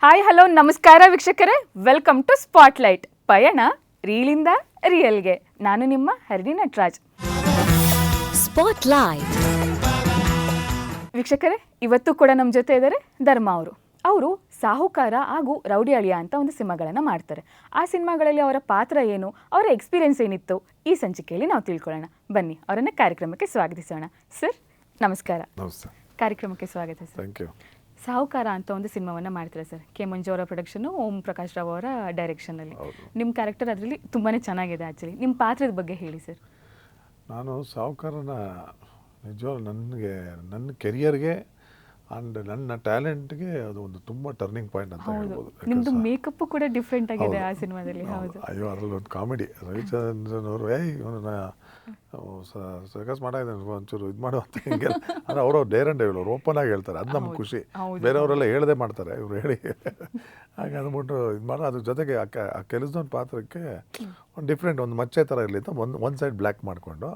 Hi hello ನಮಸ್ಕಾರ ವೀಕ್ಷಕರೇ, welcome to spotlight. ಪಯಣ ರೀಲಿಂದ ರಿಯಲ್ಗೆ. ನಾನು ನಿಮ್ಮ ಹರಿಣಿ ನಟರಾಜ್. ಸ್ಪಾಟ್ಲೈಟ್ ವೀಕ್ಷಕರೇ, ಇವತ್ತು ಕೂಡ ನಮ್ಮ ಜೊತೆ ಇದ್ದಾರೆ ಧರ್ಮ ಅವರು ಸಾಹುಕಾರ ಹಾಗೂ ರೌಡಿ ಅಳಿಯ ಅಂತ ಒಂದು ಸಿನಿಮಾಗಳನ್ನು ಮಾಡ್ತಾರೆ. ಆ ಸಿನಿಮಾಗಳಲ್ಲಿ ಅವರ ಪಾತ್ರ ಏನು, ಅವರ ಎಕ್ಸ್ಪೀರಿಯನ್ಸ್ ಏನಿತ್ತು, ಈ ಸಂಚಿಕೆಯಲ್ಲಿ ನಾವು ತಿಳ್ಕೊಳ್ಳೋಣ. ಬನ್ನಿ, ಅವರನ್ನು ಕಾರ್ಯಕ್ರಮಕ್ಕೆ ಸ್ವಾಗತಿಸೋಣ. ಸರ್ ನಮಸ್ಕಾರ. ನಮಸ್ತೆ. ಕಾರ್ಯಕ್ರಮಕ್ಕೆ ಸ್ವಾಗತ ಸರ್. Thank you. ಸಾಹುಕಾರ ಅಂತ ಒಂದು ಸಿನಿಮಾವನ್ನು ಮಾಡ್ತಾರೆ ಸರ್. ಕೆ ಮಂಜು ಅವರ ಪ್ರೊಡಕ್ಷನು, ಓಂ ಪ್ರಕಾಶ್ ರಾವ್ ಅವರ ಡೈರೆಕ್ಷನಲ್ಲಿ. ನಿಮ್ಮ ಕ್ಯಾರೆಕ್ಟರ್ ಅದರಲ್ಲಿ ತುಂಬಾ ಚೆನ್ನಾಗಿದೆ. ಆ್ಯಕ್ಚುಲಿ ನಿಮ್ಮ ಪಾತ್ರದ ಬಗ್ಗೆ ಹೇಳಿ ಸರ್. ನಾನು ಸಾಹುಕಾರನ ನಿಜವಾಗ್ಲೂ ನನ್ನ ಕೆರಿಯರ್ಗೆ ಆ್ಯಂಡ್ ನನ್ನ ಟ್ಯಾಲೆಂಟ್ಗೆ ಅದು ಒಂದು ತುಂಬ ಟರ್ನಿಂಗ್ ಪಾಯಿಂಟ್ ಅಂತ ಹೇಳ್ಬೋದು. ನಿಮ್ಮದು ಮೇಕಪ್ ಕೂಡ ಡಿಫ್ರೆಂಟ್ ಆಗಿದೆ ಆ ಸಿನಿಮಾದಲ್ಲಿ. ಹೌದು. ಅಯ್ಯೋ, ಅದರಲ್ಲಿ ಒಂದು ಕಾಮಿಡಿ. ರವಿಚಂದ್ರನ್ ಅವರು ಇವನ ಸರ್ಕಸ್ ಮಾಡಿದ್ದಾನೆ, ಒಂಚೂರು ಇದು ಮಾಡುವಂತ ಹಿಂಗೆ ಅಂದರೆ ಅವರು ಡೇರ್ ಆ್ಯಂಡ್ ಡೇವಿಲ್, ಅವ್ರು ಓಪನ್ ಆಗಿ ಹೇಳ್ತಾರೆ. ಅದು ನಮ್ಗೆ ಖುಷಿ. ಬೇರೆಯವರೆಲ್ಲ ಹೇಳದೆ ಮಾಡ್ತಾರೆ, ಇವ್ರು ಹೇಳಿ ಹಾಗೆ ಅಂದ್ಬಿಟ್ಟು ಇದು ಮಾಡೋ. ಅದ್ರ ಜೊತೆಗೆ ಆ ಕೆಲಸದೊಂದು ಪಾತ್ರಕ್ಕೆ ಒಂದು ಡಿಫ್ರೆಂಟ್, ಒಂದು ಮಚ್ಚೆ ಥರ ಇರಲಿ ಅಂತ ಒಂದು ಸೈಡ್ ಬ್ಲ್ಯಾಕ್ ಮಾಡಿಕೊಂಡು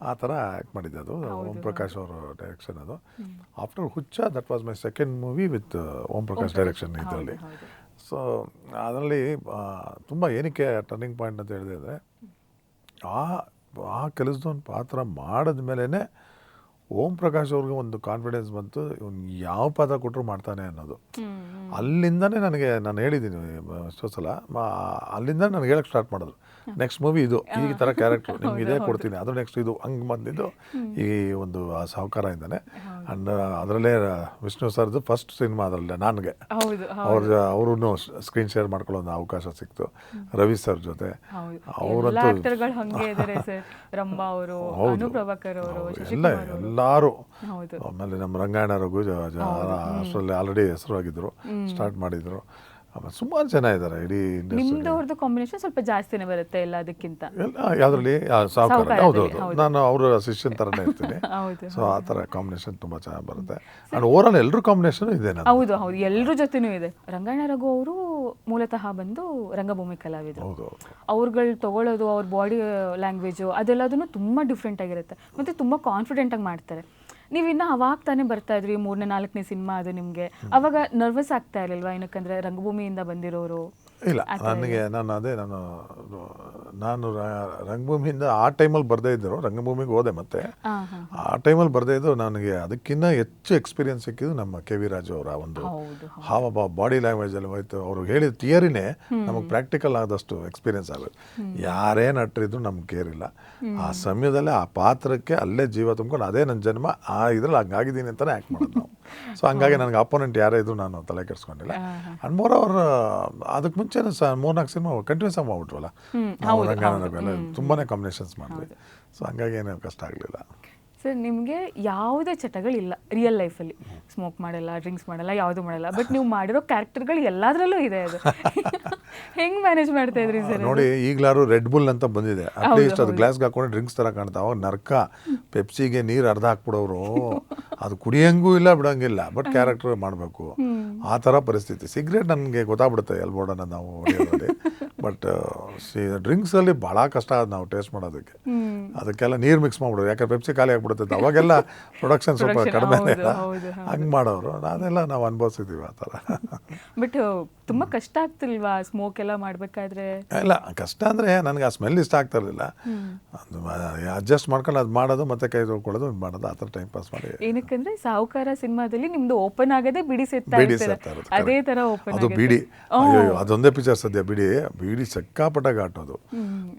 ಆ ಥರ ಆ್ಯಕ್ಟ್ ಮಾಡಿದ್ದೆ. ಅದು ಓಂ ಪ್ರಕಾಶ್ ಅವರ ಡೈರೆಕ್ಷನ್. ಅದು ಆಫ್ಟರ್ ಹುಚ್ಚ, that was my second movie with Om Prakash direction ಇದರಲ್ಲಿ. ಸೊ ಅದರಲ್ಲಿ ತುಂಬ ಏನಕ್ಕೆ ಟರ್ನಿಂಗ್ ಪಾಯಿಂಟ್ ಅಂತ ಹೇಳಿದೆ ಅಂದರೆ, ಆ ಕೆಲಸದೊಂದು ಪಾತ್ರ ಮಾಡಿದ ಮೇಲೇ ಓಂ ಪ್ರಕಾಶ್ ಅವ್ರಿಗೆ ಒಂದು ಕಾನ್ಫಿಡೆನ್ಸ್ ಬಂತು, ಇವನು ಯಾವ ಪಾತ್ರ ಕೊಟ್ಟರು ಮಾಡ್ತಾನೆ ಅನ್ನೋದು. ಅಲ್ಲಿಂದನೇ ನಾನು ಹೇಳಿದ್ದೀನಿ ಎಷ್ಟೋ ಸಲ, ಅಲ್ಲಿಂದ ನನಗೆ ಹೇಳಕ್ಕೆ ಸ್ಟಾರ್ಟ್ ಮಾಡಿದ್ರು, ನೆಕ್ಸ್ಟ್ ಮೂವಿ ಇದು, ಈ ಥರ ಕ್ಯಾರೆಕ್ಟ್ರು ನಿಮ್ಗೆ ಇದೇ ಕೊಡ್ತೀನಿ, ಅದು ನೆಕ್ಸ್ಟ್ ಇದು, ಹಂಗೆ ಬಂದಿದ್ದು ಈ ಒಂದು ಸಾಹುಕಾರದಿಂದನೇ. ಆ್ಯಂಡ್ ಅದರಲ್ಲೇ ವಿಷ್ಣು ಸರ್ದು ಫಸ್ಟ್ ಸಿನಿಮಾ ಅದರಲ್ಲೇ ನನಗೆ ಅವ್ರೂ ಸ್ಕ್ರೀನ್ ಶೇರ್ ಮಾಡ್ಕೊಳ್ಳೋ ಒಂದು ಅವಕಾಶ ಸಿಕ್ತು. ರವಿ ಸರ್ ಜೊತೆ ಅವರಂತೂ ಎಲ್ಲರೂ, ಆಮೇಲೆ ನಮ್ಮ ರಂಗಾಯಣ ರಘು ಅಷ್ಟರಲ್ಲಿ ಆಲ್ರೆಡಿ ಹೆಸರಾಗಿದ್ದರು, ಸ್ಟಾರ್ಟ್ ಮಾಡಿದರು. ಆಮೇಲೆ ಸುಮಾರು ಜನ ಇದ್ದಾರೆ ಇಡೀ ಇಂಡಸ್ಟ್ರಿ. ಕಾಂಬಿನೇಷನ್ ಸ್ವಲ್ಪ ಜಾಸ್ತಿನೇ ಬರುತ್ತೆ ಎಲ್ಲದಕ್ಕಿಂತ. ಯಾವುದರಲ್ಲಿ ಸಾಹುಕಾರ, ಹೌದೌದು, ನಾನು ಅವರ ಶಿಷ್ಯನ ಥರನೇ ಇರ್ತೀನಿ. ಸೊ ಆ ಥರ ಕಾಂಬಿನೇಷನ್ ತುಂಬ ಚೆನ್ನಾಗಿ ಬರುತ್ತೆ. ಆ್ಯಂಡ್ ಓವರಾಲ್ ಎಲ್ಲರೂ ಕಾಂಬಿನೇಷನ್ ಇದೆ. ಹೌದು ಹೌದು, ಎಲ್ಲರ ಜೊತೆನೂ ಇದೆ. ರಂಗಾಯಣ ರಘು ಅವರು ಮೂಲತಃ ಬಂದು ರಂಗಭೂಮಿ ಕಲಾವಿದರು. ಅವ್ರುಗಳು ತಗೊಳ್ಳೋದು, ಅವ್ರ ಬಾಡಿ ಲ್ಯಾಂಗ್ವೇಜು ಅದೆಲ್ಲದೂ ತುಂಬ ಡಿಫ್ರೆಂಟ್ ಆಗಿರುತ್ತೆ ಮತ್ತು ತುಂಬ ಕಾನ್ಫಿಡೆಂಟಾಗಿ ಮಾಡ್ತಾರೆ. ನೀವಿನ್ನು ಅವಾಗ ತಾನೇ ಬರ್ತಾ ಇದ್ರಿ, 3ನೇ 4ನೇ ಸಿನಿಮಾ ಅದು ನಿಮಗೆ. ಅವಾಗ ನರ್ವಸ್ ಆಗ್ತಾ ಇರಲಿಲ್ವಾ? ಏನಕ್ಕಂದ್ರೆ ರಂಗಭೂಮಿಯಿಂದ ಬಂದಿರೋರು. ಇಲ್ಲ, ನನಗೆ ನಾನು ರಂಗಭೂಮಿಯಿಂದ ಆ ಟೈಮಲ್ಲಿ ಬರದೇ ಇದ್ದರು, ರಂಗಭೂಮಿಗೆ ಹೋದೆ. ಮತ್ತೆ ಆ ಟೈಮಲ್ಲಿ ಬರದೇ ಇದ್ದು ನನಗೆ ಅದಕ್ಕಿಂತ ಹೆಚ್ಚು ಎಕ್ಸ್ಪೀರಿಯನ್ಸ್ ಸಿಕ್ಕಿದ್ದು ನಮ್ಮ ಕೆ ವಿ ರಾಜು ಅವರ ಒಂದು ಹಾವ ಬಾಡಿ ಲ್ಯಾಂಗ್ವೇಜಲ್ಲಿ ಹೋಯ್ತು. ಅವರು ಹೇಳಿದ ಥಿಯರಿನೇ ನಮಗೆ ಪ್ರಾಕ್ಟಿಕಲ್ ಆದಷ್ಟು ಎಕ್ಸ್ಪೀರಿಯನ್ಸ್ ಆಗೋದು. ಯಾರೇ ನಟರಿದ್ರು ನಮ್ಗೆ ಕೇರಿಲ್ಲ. ಆ ಸಮಯದಲ್ಲೇ ಆ ಪಾತ್ರಕ್ಕೆ ಅಲ್ಲೇ ಜೀವ ತುಂಬ್ಕೊಂಡು, ಅದೇ ನನ್ನ ಜನ್ಮ, ಆ ಇದ್ರಲ್ಲಿ ಹಂಗಾಗಿದ್ದೀನಿ ಅಂತಲೇ ಆ್ಯಕ್ಟ್ ಮಾಡೋದು ನಾವು. ಸೊ ಹಂಗಾಗಿ ನನಗೆ ಅಪೋನೆಂಟ್ ಯಾರೇ ಇದ್ರು ನಾನು ತಲೆ ಕೆಡಿಸ್ಕೊಂಡಿಲ್ಲ. ಆ್ಯಂಡ್ ಮೋರ್ ಅವರು ಅದಕ್ಕೆ ಮುಂಚೆ 3-4 ಸಿನಿಮಾ ಕಂಟಿನ್ಯೂಸ್ ಆಗಿ ಮಾಡ್ಬಿಟ್ವಲ್ಲ, ರಂಗಾಯಣ ತುಂಬಾ ಕಾಂಬಿನೇಷನ್ಸ್ ಮಾಡಿದ್ವಿ. ಸೊ ಹಂಗಾಗಿ ಏನೂ ಕಷ್ಟ ಆಗಲಿಲ್ಲ. ಸರ್, ನಿಮಗೆ ಯಾವುದೇ ಚಟಗಳಿಲ್ಲ ರಿಯಲ್ ಲೈಫಲ್ಲಿ. ಸ್ಮೋಕ್ ಮಾಡಲ್ಲ, ಡ್ರಿಂಕ್ಸ್ ಮಾಡಲ್ಲ, ಯಾವುದು ಮಾಡಲ್ಲ. ಬಟ್ ನೀವು ಮಾಡಿರೋ ಕ್ಯಾರೆಕ್ಟರ್ಗಳು ಎಲ್ಲದರಲ್ಲೂ ಇದೆ. ಅದು ಹೆಂಗೆ ಮ್ಯಾನೇಜ್ ಮಾಡ್ತಾ ಇದ್ರಿ ಸರ್? ನೋಡಿ, ಈಗಲಾರು ರೆಡ್ ಬುಲ್ ಅಂತ ಬಂದಿದೆ, ಅಟ್ಲೀಸ್ಟ್ ಅದು ಗ್ಲಾಸ್ಗೆ ಹಾಕೊಂಡು ಡ್ರಿಂಕ್ಸ್ ಥರ ಕಾಣ್ತಾ. ಅವಾಗ ನರ್ಕ ಪೆಪ್ಸಿಗೆ ನೀರು ಅರ್ಧ ಹಾಕ್ಬಿಡೋರು, ಅದು ಕುಡಿಯಂಗೂ ಇಲ್ಲ ಬಿಡೋಂಗಿಲ್ಲ, ಬಟ್ ಕ್ಯಾರೆಕ್ಟರ್ ಮಾಡಬೇಕು. ಆ ಥರ ಪರಿಸ್ಥಿತಿ. ಸಿಗರೇಟ್ ನನಗೆ ಗೊತ್ತಾಗ್ಬಿಡುತ್ತೆ ಎಲ್ಬೋಡನ್ನ ನಾವು ಹೊಡೆಯೋದ್ರಲ್ಲಿ, ಬಟ್ ಡ್ರಿಂಕ್ಸಲ್ಲಿ ಭಾಳ ಕಷ್ಟ ಆದ ನಾವು ಟೇಸ್ಟ್ ಮಾಡೋದಕ್ಕೆ. ಅದಕ್ಕೆಲ್ಲ ನೀರು ಮಿಕ್ಸ್ ಮಾಡ್ಬಿಡೋದು, ಯಾಕಂದ್ರೆ ಪೆಪ್ಸಿ ಖಾಲಿ ಆಗ್ಬಿಡುತ್ತೆ. ಅವಾಗೆಲ್ಲ ಪ್ರೊಡಕ್ಷನ್ ಸ್ವಲ್ಪ ಕಡಿಮೆ, ಹಂಗೆ ಮಾಡೋರು. ಅದೆಲ್ಲ ನಾವು ಅನುಭವಿಸಿದ್ದೀವಿ ಆ ಥರ. ಬಟ್ ತುಂಬ ಕಷ್ಟ ಆಗ್ತಿಲ್ವಾ ಸ್ಮೋಕ್ ಎಲ್ಲ ಮಾಡಬೇಕಾದ್ರೆ? ಇಲ್ಲ, ಕಷ್ಟ ಅಂದರೆ ನನಗೆ ಆ ಸ್ಮೆಲ್ ಇಷ್ಟ ಆಗ್ತಾ ಇರಲಿಲ್ಲ. ಅದು ಅಡ್ಜಸ್ಟ್ ಮಾಡ್ಕೊಂಡು ಅದು ಮಾಡೋದು, ಮತ್ತೆ ಕೈ ತೊಳ್ಕೊಳ್ಳೋದು, ಇದು ಮಾಡೋದು, ಆ ಥರ ಟೈಮ್ ಪಾಸ್ ಮಾಡಿ. ಏನಕ್ಕಂದ್ರೆ ಸಾಹುಕಾರ ಸಿನಿಮಾದಲ್ಲಿ ನಿಮ್ದು ಓಪನ್ ಆಗದೆ ಬಿಡಿ ಸೇರ್ತಾ ಇರೋದು, ಅದೇ ಥರ ಓಪನ್. ಅದು ಬಿಡಿ, ಅಯ್ಯೋ ಅದೊಂದೇ ಪಿಕ್ಚರ್ ಸದ್ಯ. ಬಿಡಿ ಸಿಕ್ಕಾಪಟ್ಟ ಘಾಟೋದು,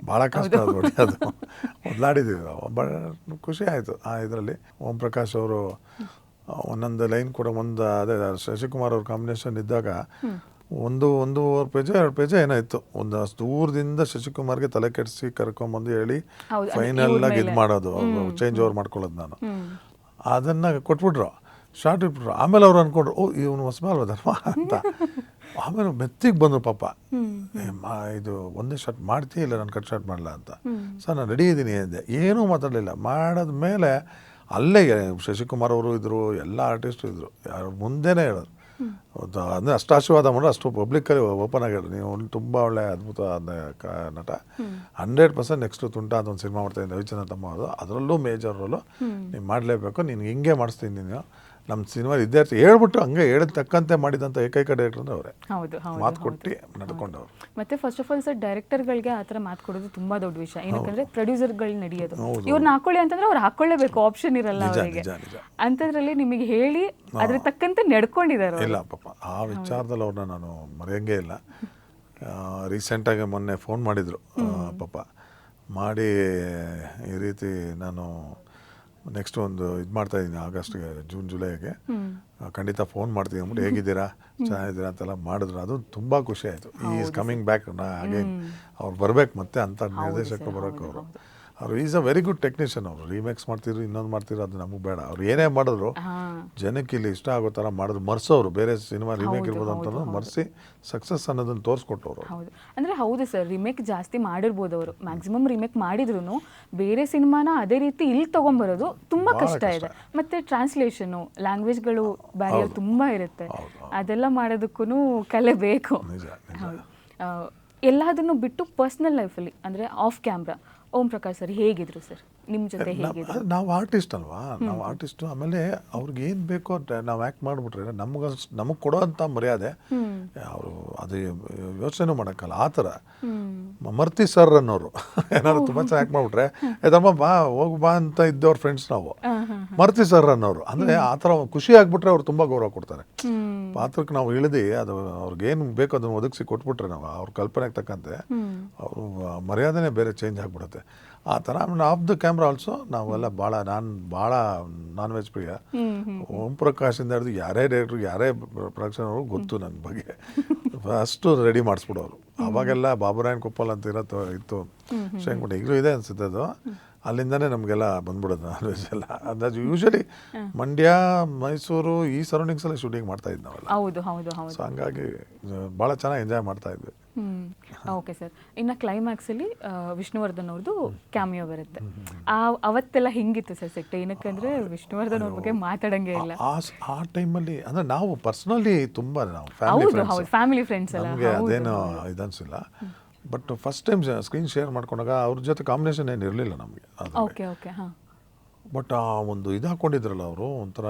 ಭಾಳ ಕಷ್ಟ ಅದು ಹೊಡೆಯೋದು. ಮೊದಲಾಡಿದ್ದೀವಿ, ಭಾಳ ಖುಷಿ ಆಯಿತು. ಆ ಇದರಲ್ಲಿ ಓಂ ಪ್ರಕಾಶ್ ಅವರು ಒಂದೊಂದು ಲೈನ್ ಕೂಡ, ಅದೇ ಶಶಿಕುಮಾರ್ ಅವ್ರ ಕಾಂಬಿನೇಷನ್ ಇದ್ದಾಗ ಒಂದೂವರೆ ಪೇಜ್ 2 ಪೇಜ್ ಏನೋ ಇತ್ತು. ಒಂದು ಅಷ್ಟು ದೂರದಿಂದ ಶಶಿಕುಮಾರ್ಗೆ ತಲೆ ಕೆಡಿಸಿ ಕರ್ಕೊಂಬಂದು ಹೇಳಿ ಫೈನಲ್ ಆಗಿ ಇದು ಮಾಡೋದು, ಚೇಂಜ್ ಓವರ್ ಮಾಡ್ಕೊಳ್ಳೋದು. ನಾನು ಅದನ್ನು ಕೊಟ್ಬಿಟ್ರು, ಶಾರ್ಟ್ ಇಟ್ಬಿಟ್ರು. ಆಮೇಲೆ ಅವ್ರು ಅಂದ್ಕೊಂಡ್ರು, ಓ ಇವನು ಹೊಸಬಾಲ್ವ ಧರ್ಮ ಅಂತ. ಆಮೇಲೆ ಮೆತ್ತಿಗೆ ಬಂದರು ಪಾಪ, ಇದು ಒಂದೇ ಶಾರ್ಟ್ ಮಾಡ್ತೀಯ, ಇಲ್ಲ ನಾನು ಕಟ್ ಶಾರ್ಟ್ ಮಾಡಲ್ಲ ಅಂತ. ಸರ್ ನಾನು ರೆಡಿ ಇದ್ದೀನಿ ಅಂದೆ, ಏನೂ ಮಾತಾಡಲಿಲ್ಲ. ಮಾಡಿದ ಮೇಲೆ ಅಲ್ಲೇ ಶಶಿಕುಮಾರ್ ಅವರು ಇದ್ದರು, ಎಲ್ಲ ಆರ್ಟಿಸ್ಟು ಇದ್ದರು, ಯಾರು ಮುಂದೆನೇ ಹೇಳೋದು. ಅಂದರೆ ಅಷ್ಟು ಆಶೀರ್ವಾದ ಮಾಡೋದು, ಅಷ್ಟು ಪಬ್ಲಿಕ್ಕಲ್ಲಿ ಓಪನ್ ಆಗಿರೋದು. ನೀವು ತುಂಬ ಒಳ್ಳೆ ಅದ್ಭುತ ನಟ, 100% ನೆಕ್ಸ್ಟು ತುಂಟ ಅಂತ ಒಂದು ಸಿನಿಮಾ ಮಾಡ್ತಾಯಿದ್ದೀನಿ ರವಿಚಂದ್ರನ್ ತಮ್ಮ. ಅದರಲ್ಲೂ ಮೇಜರ್ ರೋಲು ನೀವು ಮಾಡಲೇಬೇಕು, ನೀನು ಹಿಂಗೆ ಮಾಡಿಸ್ತೀನಿ ನೀನು ನಮ್ಮ ಸಿನಿಮಾ ವಿದ್ಯಾರ್ಥಿ ಹೇಳ್ಬಿಟ್ಟು ಹಂಗೆ ಹೇಳಿದ ತಕ್ಕಂತೆ ಮಾಡಿದಂಥ ಏಕೈಕ ಡೈರೆಕ್ಟರ್ ಅಂದರೆ ಅವರೇ. ಹೌದು ಹೌದು ಮಾತು ಕೊಟ್ಟು ನಡ್ಕೊಂಡವ್ರು. ಮತ್ತೆ ಫಸ್ಟ್ ಆಫ್ ಆಲ್ ಸರ್ ಡೈರೆಕ್ಟರ್ಗಳಿಗೆ ಆ ಥರ ಮಾತು ಕೊಡೋದು ತುಂಬಾ ದೊಡ್ಡ ವಿಷಯ. ಏನಕ್ಕಂದ್ರೆ ಪ್ರೊಡ್ಯೂಸರ್ಗಳು ನಡೆಯೋದು ಇವ್ರನ್ನ ಹಾಕೊಳ್ಳಿ ಅಂತಂದ್ರೆ ಅವ್ರು ಹಾಕೊಳ್ಳೇಬೇಕು, ಆಪ್ಷನ್ ಇರಲ್ಲ ಅವರಿಗೆ. ಅಂಥದ್ರಲ್ಲಿ ನಿಮಗೆ ಹೇಳಿ ಅದ್ರ ತಕ್ಕಂತೆ ನಡ್ಕೊಂಡಿದ್ದಾರೆ. ಇಲ್ಲ ಪಾಪ ಆ ವಿಚಾರದಲ್ಲಿ ಅವ್ರನ್ನ ನಾನು ಮರೆಯಂಗೇ ಇಲ್ಲ. ರೀಸೆಂಟಾಗಿ ಮೊನ್ನೆ ಫೋನ್ ಮಾಡಿದರು ಪಾಪ, ಮಾಡಿ ಈ ರೀತಿ ನಾನು ನೆಕ್ಸ್ಟ್ ಒಂದು ಇದು ಮಾಡ್ತಾಯಿದ್ದೀನಿ ಆಗಸ್ಟ್ಗೆ, ಜೂನ್ ಜುಲೈಗೆ ಖಂಡಿತ ಫೋನ್ ಮಾಡ್ತೀನಿ ಅಂದ್ಬಿಟ್ಟು ಹೇಗಿದ್ದೀರಾ ಚೆನ್ನಾಗಿದ್ದೀರಾ ಅಂತೆಲ್ಲ ಮಾಡಿದ್ರು. ಅದು ತುಂಬ ಖುಷಿ ಆಯಿತು. ಈ ಈಸ್ ಕಮಿಂಗ್ ಬ್ಯಾಕ್ ಅಗೇನ್. ಅವ್ರು ಬರಬೇಕು ಮತ್ತೆ ಅಂತ ನಿರ್ದೇಶಕರು ಬರೋಕೆ. ಅವರು is a very good technician. ಅವರು ರೀಮೇಕ್ಸ್ ಮಾಡ್ತಿದ್ರು, ಇನ್ನೊಂದು ಮಾಡ್ತಿದ್ರು, ಅದು ನಮಗೆ ಬೇಡ. ಅವ್ರು ಏನೇ ಮಾಡಿದ್ರು ಜನಕ್ಕೆ ಇಲ್ಲಿ ಇಷ್ಟ ಆಗೋ ಥರ ಮಾಡಿದ್ರು. ಮರ್ಸೋರು ಬೇರೆ ಸಿನಿಮಾ ರೀಮೇಕ್ ಇರ್ಬೋದು ಅಂತ ಮರ್ಸಿ ಸಕ್ಸಸ್ ಅನ್ನೋದನ್ನು ತೋರಿಸ್ಕೊಟ್ಟವ್ರು. ಹೌದು ಅಂದರೆ ಹೌದು ಸರ್, ರಿಮೇಕ್ ಜಾಸ್ತಿ ಮಾಡಿರ್ಬೋದು ಅವರು. ಮ್ಯಾಕ್ಸಿಮಮ್ ರಿಮೇಕ್ ಮಾಡಿದ್ರು ಬೇರೆ ಸಿನಿಮಾನ ಅದೇ ರೀತಿ ಇಲ್ಲಿ ತೊಗೊಂಬರೋದು ತುಂಬ ಕಷ್ಟ ಇದೆ. ಮತ್ತು ಟ್ರಾನ್ಸ್ಲೇಷನು, ಲ್ಯಾಂಗ್ವೇಜ್ಗಳು ಬ್ಯಾರಿಯರ್ ತುಂಬ ಇರುತ್ತೆ. ಅದೆಲ್ಲ ಮಾಡೋದಕ್ಕೂ ಕಲೆ ಬೇಕು. ಎಲ್ಲದನ್ನು ಬಿಟ್ಟು ಪರ್ಸ್ನಲ್ ಲೈಫಲ್ಲಿ ಅಂದರೆ of camera Om Prakash sir ಹೇಗಿದ್ರು ಸರ್ ನಿಮ್ಮ ಜೊತೆ? ಹೇಗಿದ್ರು? ನಾವು ಆರ್ಟಿಸ್ಟ್ ಅಲ್ವಾ, ನಾವು ಆರ್ಟಿಸ್ಟು. ಆಮೇಲೆ ಅವ್ರಿಗೆ ಏನು ಬೇಕೋ ನಾವು ಆ್ಯಕ್ಟ್ ಮಾಡಿಬಿಟ್ರೆ ನಮಗೆ ಕೊಡೋವಂಥ ಮರ್ಯಾದೆ ಅವರು ಅದು ಯೋಚನೆ ಮಾಡೋಕ್ಕಲ್ಲ. ಆ ಥರ ಮರ್ತಿ ಸರ್ ಅನ್ನೋರು ಏನಾದ್ರು ತುಂಬ ಚೆನ್ನಾಗಿ ಆ್ಯಕ್ಟ್ ಮಾಡಿಬಿಟ್ರೆ ತಮ್ಮ ಬಾ ಹೋಗು ಬಾ ಅಂತ ಇದ್ದವ್ರ ಫ್ರೆಂಡ್ಸ್ ನಾವು. ಮರ್ತಿ ಸರ್ ಅನ್ನೋರು ಅಂದರೆ ಆ ಥರ ಖುಷಿ ಆಗಿಬಿಟ್ರೆ ಅವ್ರು ತುಂಬ ಗೌರವ ಕೊಡ್ತಾರೆ. ಪಾತ್ರಕ್ಕೆ ನಾವು ಇಳಿದು ಅದು ಅವ್ರಿಗೇನು ಬೇಕೋ ಅದನ್ನು ಒದಗಿಸಿ ಕೊಟ್ಬಿಟ್ರೆ ನಾವು ಅವ್ರ ಕಲ್ಪನೆಗೆ ತಕ್ಕಂತೆ ಅವರು ಮರ್ಯಾದೆನೇ ಬೇರೆ ಚೇಂಜ್ ಆಗಿಬಿಡುತ್ತೆ. ಆ ಥರ ಆಫ್ ದ ಕ್ಯಾಮ್ರಾ ಆಲ್ಸೋ ನಾವೆಲ್ಲ ನಾನು ಭಾಳ ನಾನ್ ವೆಜ್ ಪ್ರಿಯ. ಓಂ ಪ್ರಕಾಶಿಂದ ಹಿಡಿದು ಯಾರೇ ಡೈರೆಕ್ಟ್ರು ಯಾರೇ ಪ್ರೊಡಕ್ಷನ್ ಅವರು ಗೊತ್ತು ನನ್ನ ಬಗ್ಗೆ. ಅಷ್ಟು ರೆಡಿ ಮಾಡಿಸ್ಬಿಡೋರು. ಅವಾಗೆಲ್ಲ ಬಾಬುರಾಯನ್ ಕೊಪ್ಪಲ್ ಅಂತ ಇತ್ತು ಶ್ರೀರಂಗಪಟ್ಟಣ, ಈಗಲೂ ಇದೆ ಅನಿಸುತ್ತೆ ಅದು. ಅಲ್ಲಿಂದನೇ ನಮಗೆಲ್ಲ ಬಂದ್ಬಿಡೋದು ನಾನ್ ವೆಜ್ ಎಲ್ಲ. ಅಂದಾಜು ಯೂಶಲಿ ಮಂಡ್ಯ, ಮೈಸೂರು ಈ ಸರೌಂಡಿಂಗ್ಸಲ್ಲಿ ಶೂಟಿಂಗ್ ಮಾಡ್ತಾ ಇದ್ವಿ ನಾವೆಲ್ಲ. ಹೌದು ಹೌದು ಹೌದು. ಸೊ ಹಂಗಾಗಿ ಭಾಳ ಚೆನ್ನಾಗಿ ಎಂಜಾಯ್ ಮಾಡ್ತಾ ಇದ್ವಿ. Okay sir. ಇನ್ನು ಕ್ಲೈಮ್ಯಾಕ್ಸಲ್ಲಿ ವಿಷ್ಣುವರ್ಧನ್ ಅವ್ರದ್ದು ಕ್ಯಾಮಿಯೋ ಬರುತ್ತೆ. ಅವತ್ತೆಲ್ಲ ಹೆಂಗಿತ್ತು ಸರ್ ಸೆಟ್? ಏನಕ್ಕಂದ್ರೆ ವಿಷ್ಣುವರ್ಧನ್ ಅವ್ರ ಬಗ್ಗೆ ಮಾತಾಡಂಗೆ ಇಲ್ಲ. ಆ ಟೈಮಲ್ಲಿ ಅಂದರೆ ನಾವು ಪರ್ಸ್ನಲಿ ತುಂಬ ನಾವು ಫ್ಯಾಮಿಲಿ ಫ್ರೆಂಡ್ಸ್ ಎಲ್ಲ ನಮಗೆ ಅದೇನು ಇದನ್ಸಿಲ್ಲ. But first time screen share ಮಾಡ್ಕೊಂಡಾಗ ಅವ್ರ ಜೊತೆ ಕಾಂಬಿನೇಷನ್ ಏನು ಇರಲಿಲ್ಲ ನಮಗೆ. ಬಟ್ ಆ ಒಂದು ಇದು ಹಾಕೊಂಡಿದ್ರಲ್ಲ ಅವರು, ಒಂಥರ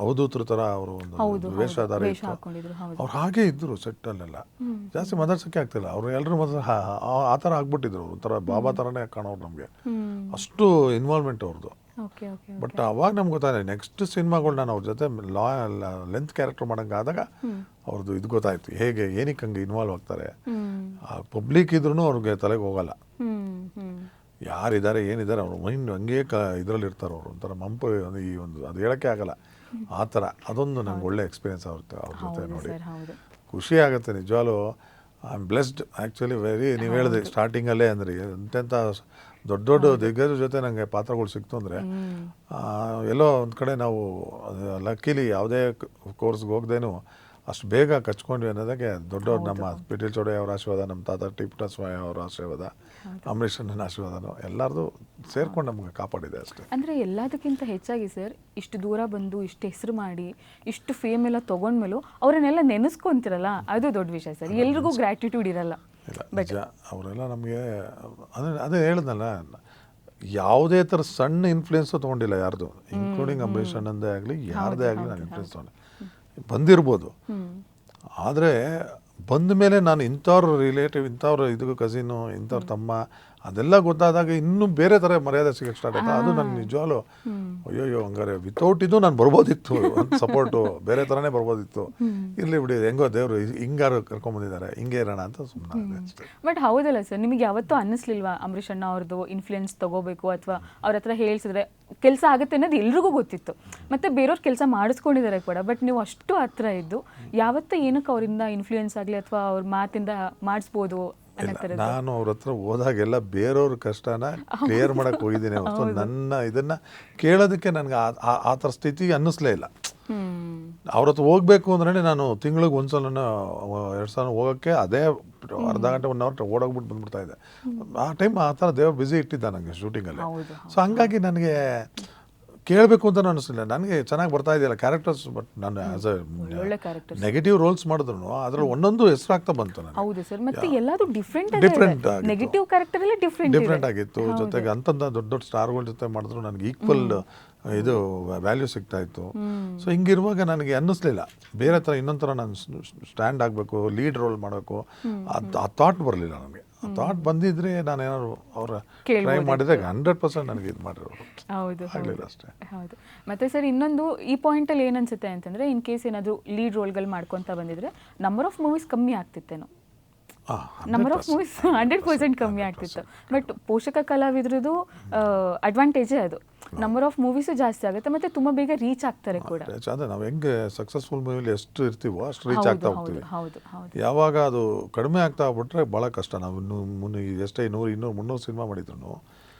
ಅವಧೂತರ ಥರ ಅವರು ಒಂದು ವೇಷಧಾರ ಇತ್ತು. ಅವ್ರು ಹಾಗೇ ಇದ್ದರು ಸೆಟ್ಟಲ್ಲೆಲ್ಲ. ಜಾಸ್ತಿ ಮಾತಾಡ್ಸೋಕ್ಕೆ ಆಗ್ತಿಲ್ಲ. ಅವರು ಎಲ್ಲರೂ ಆ ಥರ ಆಗ್ಬಿಟ್ಟಿದ್ರು. ಒಂಥರ ಬಾಬಾ ಥರನೇ ಕಾಣೋರು ನಮಗೆ. ಅಷ್ಟು ಇನ್ವಾಲ್ವ್ಮೆಂಟ್ ಅವ್ರದ್ದು. ಬಟ್ ಅವಾಗ ನಮ್ಗೆ ಗೊತ್ತಾಗಿದೆ ನೆಕ್ಸ್ಟ್ ಸಿನಿಮಾಗಳು ನಾನು ಅವ್ರ ಜೊತೆ ಲೆಂತ್ ಕ್ಯಾರೆಕ್ಟರ್ ಮಾಡೋಂಗೆ ಆದಾಗ ಅವ್ರದ್ದು ಇದು ಗೊತ್ತಾಯ್ತು, ಹೇಗೆ ಏನಕ್ಕೆ ಹಂಗೆ ಇನ್ವಾಲ್ವ್ ಆಗ್ತಾರೆ. ಪಬ್ಲಿಕ್ ಇದ್ರೂ ಅವ್ರಿಗೆ ತಲೆಗೆ ಹೋಗಲ್ಲ. ಯಾರಿದ್ದಾರೆ ಏನಿದ್ದಾರೆ ಅವ್ರ ಮೈಂಡ್ ಹಂಗೆ ಇದರಲ್ಲಿ ಇರ್ತಾರೆ ಅವರು. ಒಂಥರ ಮಂಪು ಈ ಒಂದು ಅದು ಹೇಳೋಕ್ಕೆ ಆಗಲ್ಲ ಆ ಥರ. ಅದೊಂದು ನಂಗೆ ಒಳ್ಳೆ ಎಕ್ಸ್ಪೀರಿಯನ್ಸ್ ಆಗುತ್ತೆ ಅವ್ರ ಜೊತೆ ನೋಡಿ. ಖುಷಿ ಆಗುತ್ತೆ ನಿಜವಾಗ್ಲೂ. I am blessed actually very. ನೀವು ಹೇಳಿದ್ರಿ ಸ್ಟಾರ್ಟಿಂಗಲ್ಲೇ ಅಂದರೆ ಎಂತೆಂಥ ದೊಡ್ಡ ದೊಡ್ಡ ದಿಗ್ಗಜರ ಜೊತೆ ನನಗೆ ಪಾತ್ರಗಳು ಸಿಕ್ತು ಅಂದರೆ ಎಲ್ಲೋ ಒಂದು ಕಡೆ ನಾವು ಲಕ್ಕಿಲಿ ಯಾವುದೇ ಕೋರ್ಸ್ಗೆ ಹೋಗ್ದೇನು ಅಷ್ಟು ಬೇಗ ಕಚ್ಕೊಂಡ್ವಿ ಅನ್ನೋದಕ್ಕೆ ದೊಡ್ಡವ್ರು ನಮ್ಮ ಪಿಟೀಲ್ ಚೌಡೆ ಅವ್ರ ಆಶೀರ್ವಾದ, ನಮ್ಮ ತಾತ ಟಿ ಪುಟ್ಟಸ್ವಾಮಿ ಅವರ ಆಶೀರ್ವಾದ, ಅಂಬರೀಷ್ ಅಣ್ಣನ ಆಶೀರ್ವಾದನೂ ಎಲ್ಲರದು ಸೇರ್ಕೊಂಡು ನಮಗೆ ಕಾಪಾಡಿದೆ ಅಷ್ಟೇ. ಅಂದರೆ ಎಲ್ಲದಕ್ಕಿಂತ ಹೆಚ್ಚಾಗಿ ಸರ್ ಇಷ್ಟು ದೂರ ಬಂದು ಇಷ್ಟು ಹೆಸರು ಮಾಡಿ ಇಷ್ಟು ಫೇಮ್ ಎಲ್ಲ ತೊಗೊಂಡ್ಮೇಲೂ ಅವರನ್ನೆಲ್ಲ ನೆನೆಸ್ಕೊಂತಿರಲ್ಲ, ಅದು ದೊಡ್ಡ ವಿಷಯ ಸರ್. ಎಲ್ರಿಗೂ ಗ್ರ್ಯಾಟಿಟ್ಯೂಡ್ ಇರಲ್ಲ. ನಿಜ. ಅವರೆಲ್ಲ ನಮಗೆ ಅದೇ ಹೇಳಿದ್ನಲ್ಲ, ಯಾವುದೇ ಥರ ಸಣ್ಣ ಇನ್ಫ್ಲೂಯೆನ್ಸು ತೊಗೊಂಡಿಲ್ಲ ಯಾರ್ದು, ಇನ್ಕ್ಲೂಡಿಂಗ್ ಅಂಬರೀಷ್ ಅಣ್ಣಂದೇ ಆಗಲಿ ಯಾರದೇ ಆಗಲಿ ನಾನು ಇನ್ಫ್ಲೂಯೆನ್ಸ್ ತೊಗೊಂಡೆ. ಬಂದಿರ್ಬೋದು, ಆದರೆ ಬಂದ ಮೇಲೆ ನಾನು ಇಂಥವ್ರ ರಿಲೇಟಿವ್, ಇಂಥವ್ರ ಇದು ಕಸಿನು, ಇಂಥವ್ರ ತಮ್ಮ ಅದೆಲ್ಲ ಗೊತ್ತಾದಾಗ ಇನ್ನೂ ಬೇರೆ ಥರ ಮರ್ಯಾದೆ ಸಿಗೋಕ್ಕೆ ಸ್ಟಾರ್ಟ್ ಆಯ್ತು. ಅದು ನನಗೆ ನಿಜವಾಗ್ಲೂ ಅಯ್ಯೋ ಹಂಗಾರೆ ವಿತೌಟ್ ಇದು ನಾನು ಬರ್ಬೋದಿತ್ತು, ಸಪೋರ್ಟು ಬೇರೆ ಥರನೇ ಬರ್ಬೋದಿತ್ತು. ಇರಲಿ ಬಿಡಿ, ಹೆಂಗೋ ದೇವರು ಹಿಂಗಾರು ಕರ್ಕೊಂಬಂದಿದ್ದಾರೆ, ಹಿಂಗೆ ಇರೋಣ ಅಂತ ಸುಮ್ಮನೆ ಅಷ್ಟೇ. ಬಟ್ ಹೌದಲ್ಲ ಸರ್, ನಿಮಗೆ ಯಾವತ್ತೂ ಅನ್ನಿಸ್ಲಿಲ್ವಾ ಅಂಬರೀಷ್ ಅಣ್ಣ ಅವ್ರದ್ದು ಇನ್ಫ್ಲೂಯೆನ್ಸ್ ತಗೋಬೇಕು ಅಥವಾ ಅವ್ರ ಹತ್ರ ಹೇಳಿಸಿದ್ರೆ ಕೆಲಸ ಆಗುತ್ತೆ ಅನ್ನೋದು ಎಲ್ರಿಗೂ ಗೊತ್ತಿತ್ತು, ಮತ್ತು ಬೇರೆಯವ್ರು ಕೆಲಸ ಮಾಡಿಸ್ಕೊಂಡಿದ್ದಾರೆ ಕೂಡ. ಬಟ್ ನೀವು ಅಷ್ಟು ಹತ್ರ ಇದ್ದು ಯಾವತ್ತೂ ಏನಕ್ಕೆ ಅವರಿಂದ ಇನ್ಫ್ಲೂಯೆನ್ಸ್ ಆಗಲಿ ಅಥವಾ ಅವ್ರ ಮಾತಿಂದ ಮಾಡಿಸ್ಬೋದು? ನಾನು ಅವ್ರ ಹತ್ರ ಹೋದಾಗೆಲ್ಲ ಬೇರೆಯವ್ರ ಕಷ್ಟನ ಕ್ಲಿಯರ್ ಮಾಡೋಕ್ಕೆ ಹೋಗಿದ್ದೀನಿ ಹೊರತು ನನ್ನ ಇದನ್ನು ಕೇಳೋದಕ್ಕೆ ನನಗೆ ಆ ಥರ ಸ್ಥಿತಿ ಅನ್ನಿಸ್ಲೇ ಇಲ್ಲ. ಅವ್ರ ಹತ್ರ ಹೋಗ್ಬೇಕು ಅಂದ್ರೆ ನಾನು ತಿಂಗಳಿಗೆ ಒಂದ್ಸಲ 2 ಸಲ ಹೋಗೋಕ್ಕೆ ಅದೇ ಅರ್ಧ ಗಂಟೆ 1 ಅವರ್ ಓಡೋಗ್ಬಿಟ್ಟು ಬಂದ್ಬಿಡ್ತಾ ಇದ್ದೆ. ಆ ಟೈಮ್ ಆ ಥರ ದೇವ್ರು ಬ್ಯುಸಿ ಇಟ್ಟಿದ್ದ ನನಗೆ ಶೂಟಿಂಗಲ್ಲಿ. ಸೊ ಹಂಗಾಗಿ ನನಗೆ ಕೇಳಬೇಕು ಅಂತ ಅನಿಸ್ಲಿಲ್ಲ ನನಗೆ. ಚೆನ್ನಾಗಿ ಬರ್ತಾ ಇದೆಯಲ್ಲ ಕ್ಯಾರೆಕ್ಟರ್ಸ್, ಬಟ್ ನಾನು ಆಸ್ ಅ ಒಳ್ಳೆ ಕ್ಯಾರೆಕ್ಟರ್. ನೆಗೆಟಿವ್ ರೋಲ್ಸ್ ಮಾಡಿದ್ರು ಅದ್ರಲ್ಲಿ ಒಂದೊಂದು ಹೆಸರಾಗ್ತಾ ಬಂತು ನನಗೆ. ಹೌದು ಸರ್, ಮತ್ತೆ ಎಲ್ಲಾದು ಡಿಫ್ರೆಂಟ್ ನೆಗೆಟಿವ್ ಕ್ಯಾರೆಕ್ಟರ್ ಎಲ್ಲ ಡಿಫ್ರೆಂಟ್ ಆಗಿತ್ತು. ಜೊತೆಗೆ ಅಂತಂದ ದೊಡ್ಡ ದೊಡ್ಡ ಸ್ಟಾರ್ಗಳ ಜೊತೆ ಮಾಡಿದ್ರು ನನಗೆ ಈಕ್ವಲ್ ಇದು ವ್ಯಾಲ್ಯೂ ಸಿಗ್ತಾ ಇತ್ತು. ಸೊ ಹಿಂಗಿರುವಾಗ ನನಗೆ ಅನ್ನಿಸ್ಲಿಲ್ಲ ಬೇರೆ ಥರ ಇನ್ನೊಂದು ಥರ ನಾನು ಸ್ಟ್ಯಾಂಡ್ ಆಗಬೇಕು, ಲೀಡ್ ರೋಲ್ ಮಾಡಬೇಕು, ಆ ಥಾಟ್ ಬರಲಿಲ್ಲ ನನಗೆ. ಆ ಥಾಟ್ ಬಂದಿದ್ರೆ ನಾನು ಏನಾದ್ರು ಅವರ ಟ್ರೈ ಮಾಡಿದ್ರೆ 100% ನನಗೆ ಇದು ಮಾಡಿರೋರು. ಹೌದು ಆಗಲಿಲ್ಲ ಅಷ್ಟೇ. ಹೌದು. ಮತ್ತೆ ಸರ್ ಇನ್ನೊಂದು ಈ ಪಾಯಿಂಟಲ್ಲಿ ಏನನ್ಸುತ್ತೆ ಅಂತಂದರೆ, ಇನ್ ಕೇಸ್ ಏನಾದರೂ ಲೀಡ್ ರೋಲ್ಗಳು ಮಾಡ್ಕೊತಾ ಬಂದಿದ್ರೆ ನಂಬರ್ ಆಫ್ ಮೂವೀಸ್ ಕಮ್ಮಿ ಆಗ್ತಿತ್ತೇನೋ. ನಂಬರ್ ಆಫ್ ಮೂವೀಸ್ 100% ಕಮ್ಮಿ ಆಗ್ತಿತ್ತು. ಬಟ್ ಪೋಷಕ ಕಲಾವಿದ್ರದ್ದು ಅಡ್ವಾಂಟೇಜೇ ಅದು. ನಂಬರ್ ಆಫ್ ಮೂವೀಸು ಜಾಸ್ತಿ ಆಗುತ್ತೆ ಮತ್ತೆ ತುಂಬ ಬೇಗ ರೀಚ್ ಆಗ್ತಾರೆ ಕೂಡ. ಅದೇ ನಾವು ಹೆಂಗೆ ಸಕ್ಸಸ್ಫುಲ್ ಮೂವಿಲಿ ಎಷ್ಟು ಇರ್ತೀವೋ ಅಷ್ಟು ರೀಚ್ ಆಗ್ತಾ ಹೋಗ್ತೀವಿ. ಹೌದು ಹೌದು. ಯಾವಾಗ ಅದು ಕಡಿಮೆ ಆಗ್ತಾ ಹೋಗ್ಬಿಟ್ರೆ ಭಾಳ ಕಷ್ಟ. ನಾವು ಇನ್ನೂ ಎಷ್ಟೇ 100, 200, 300 ಸಿನಿಮಾ ಮಾಡಿದ್ರು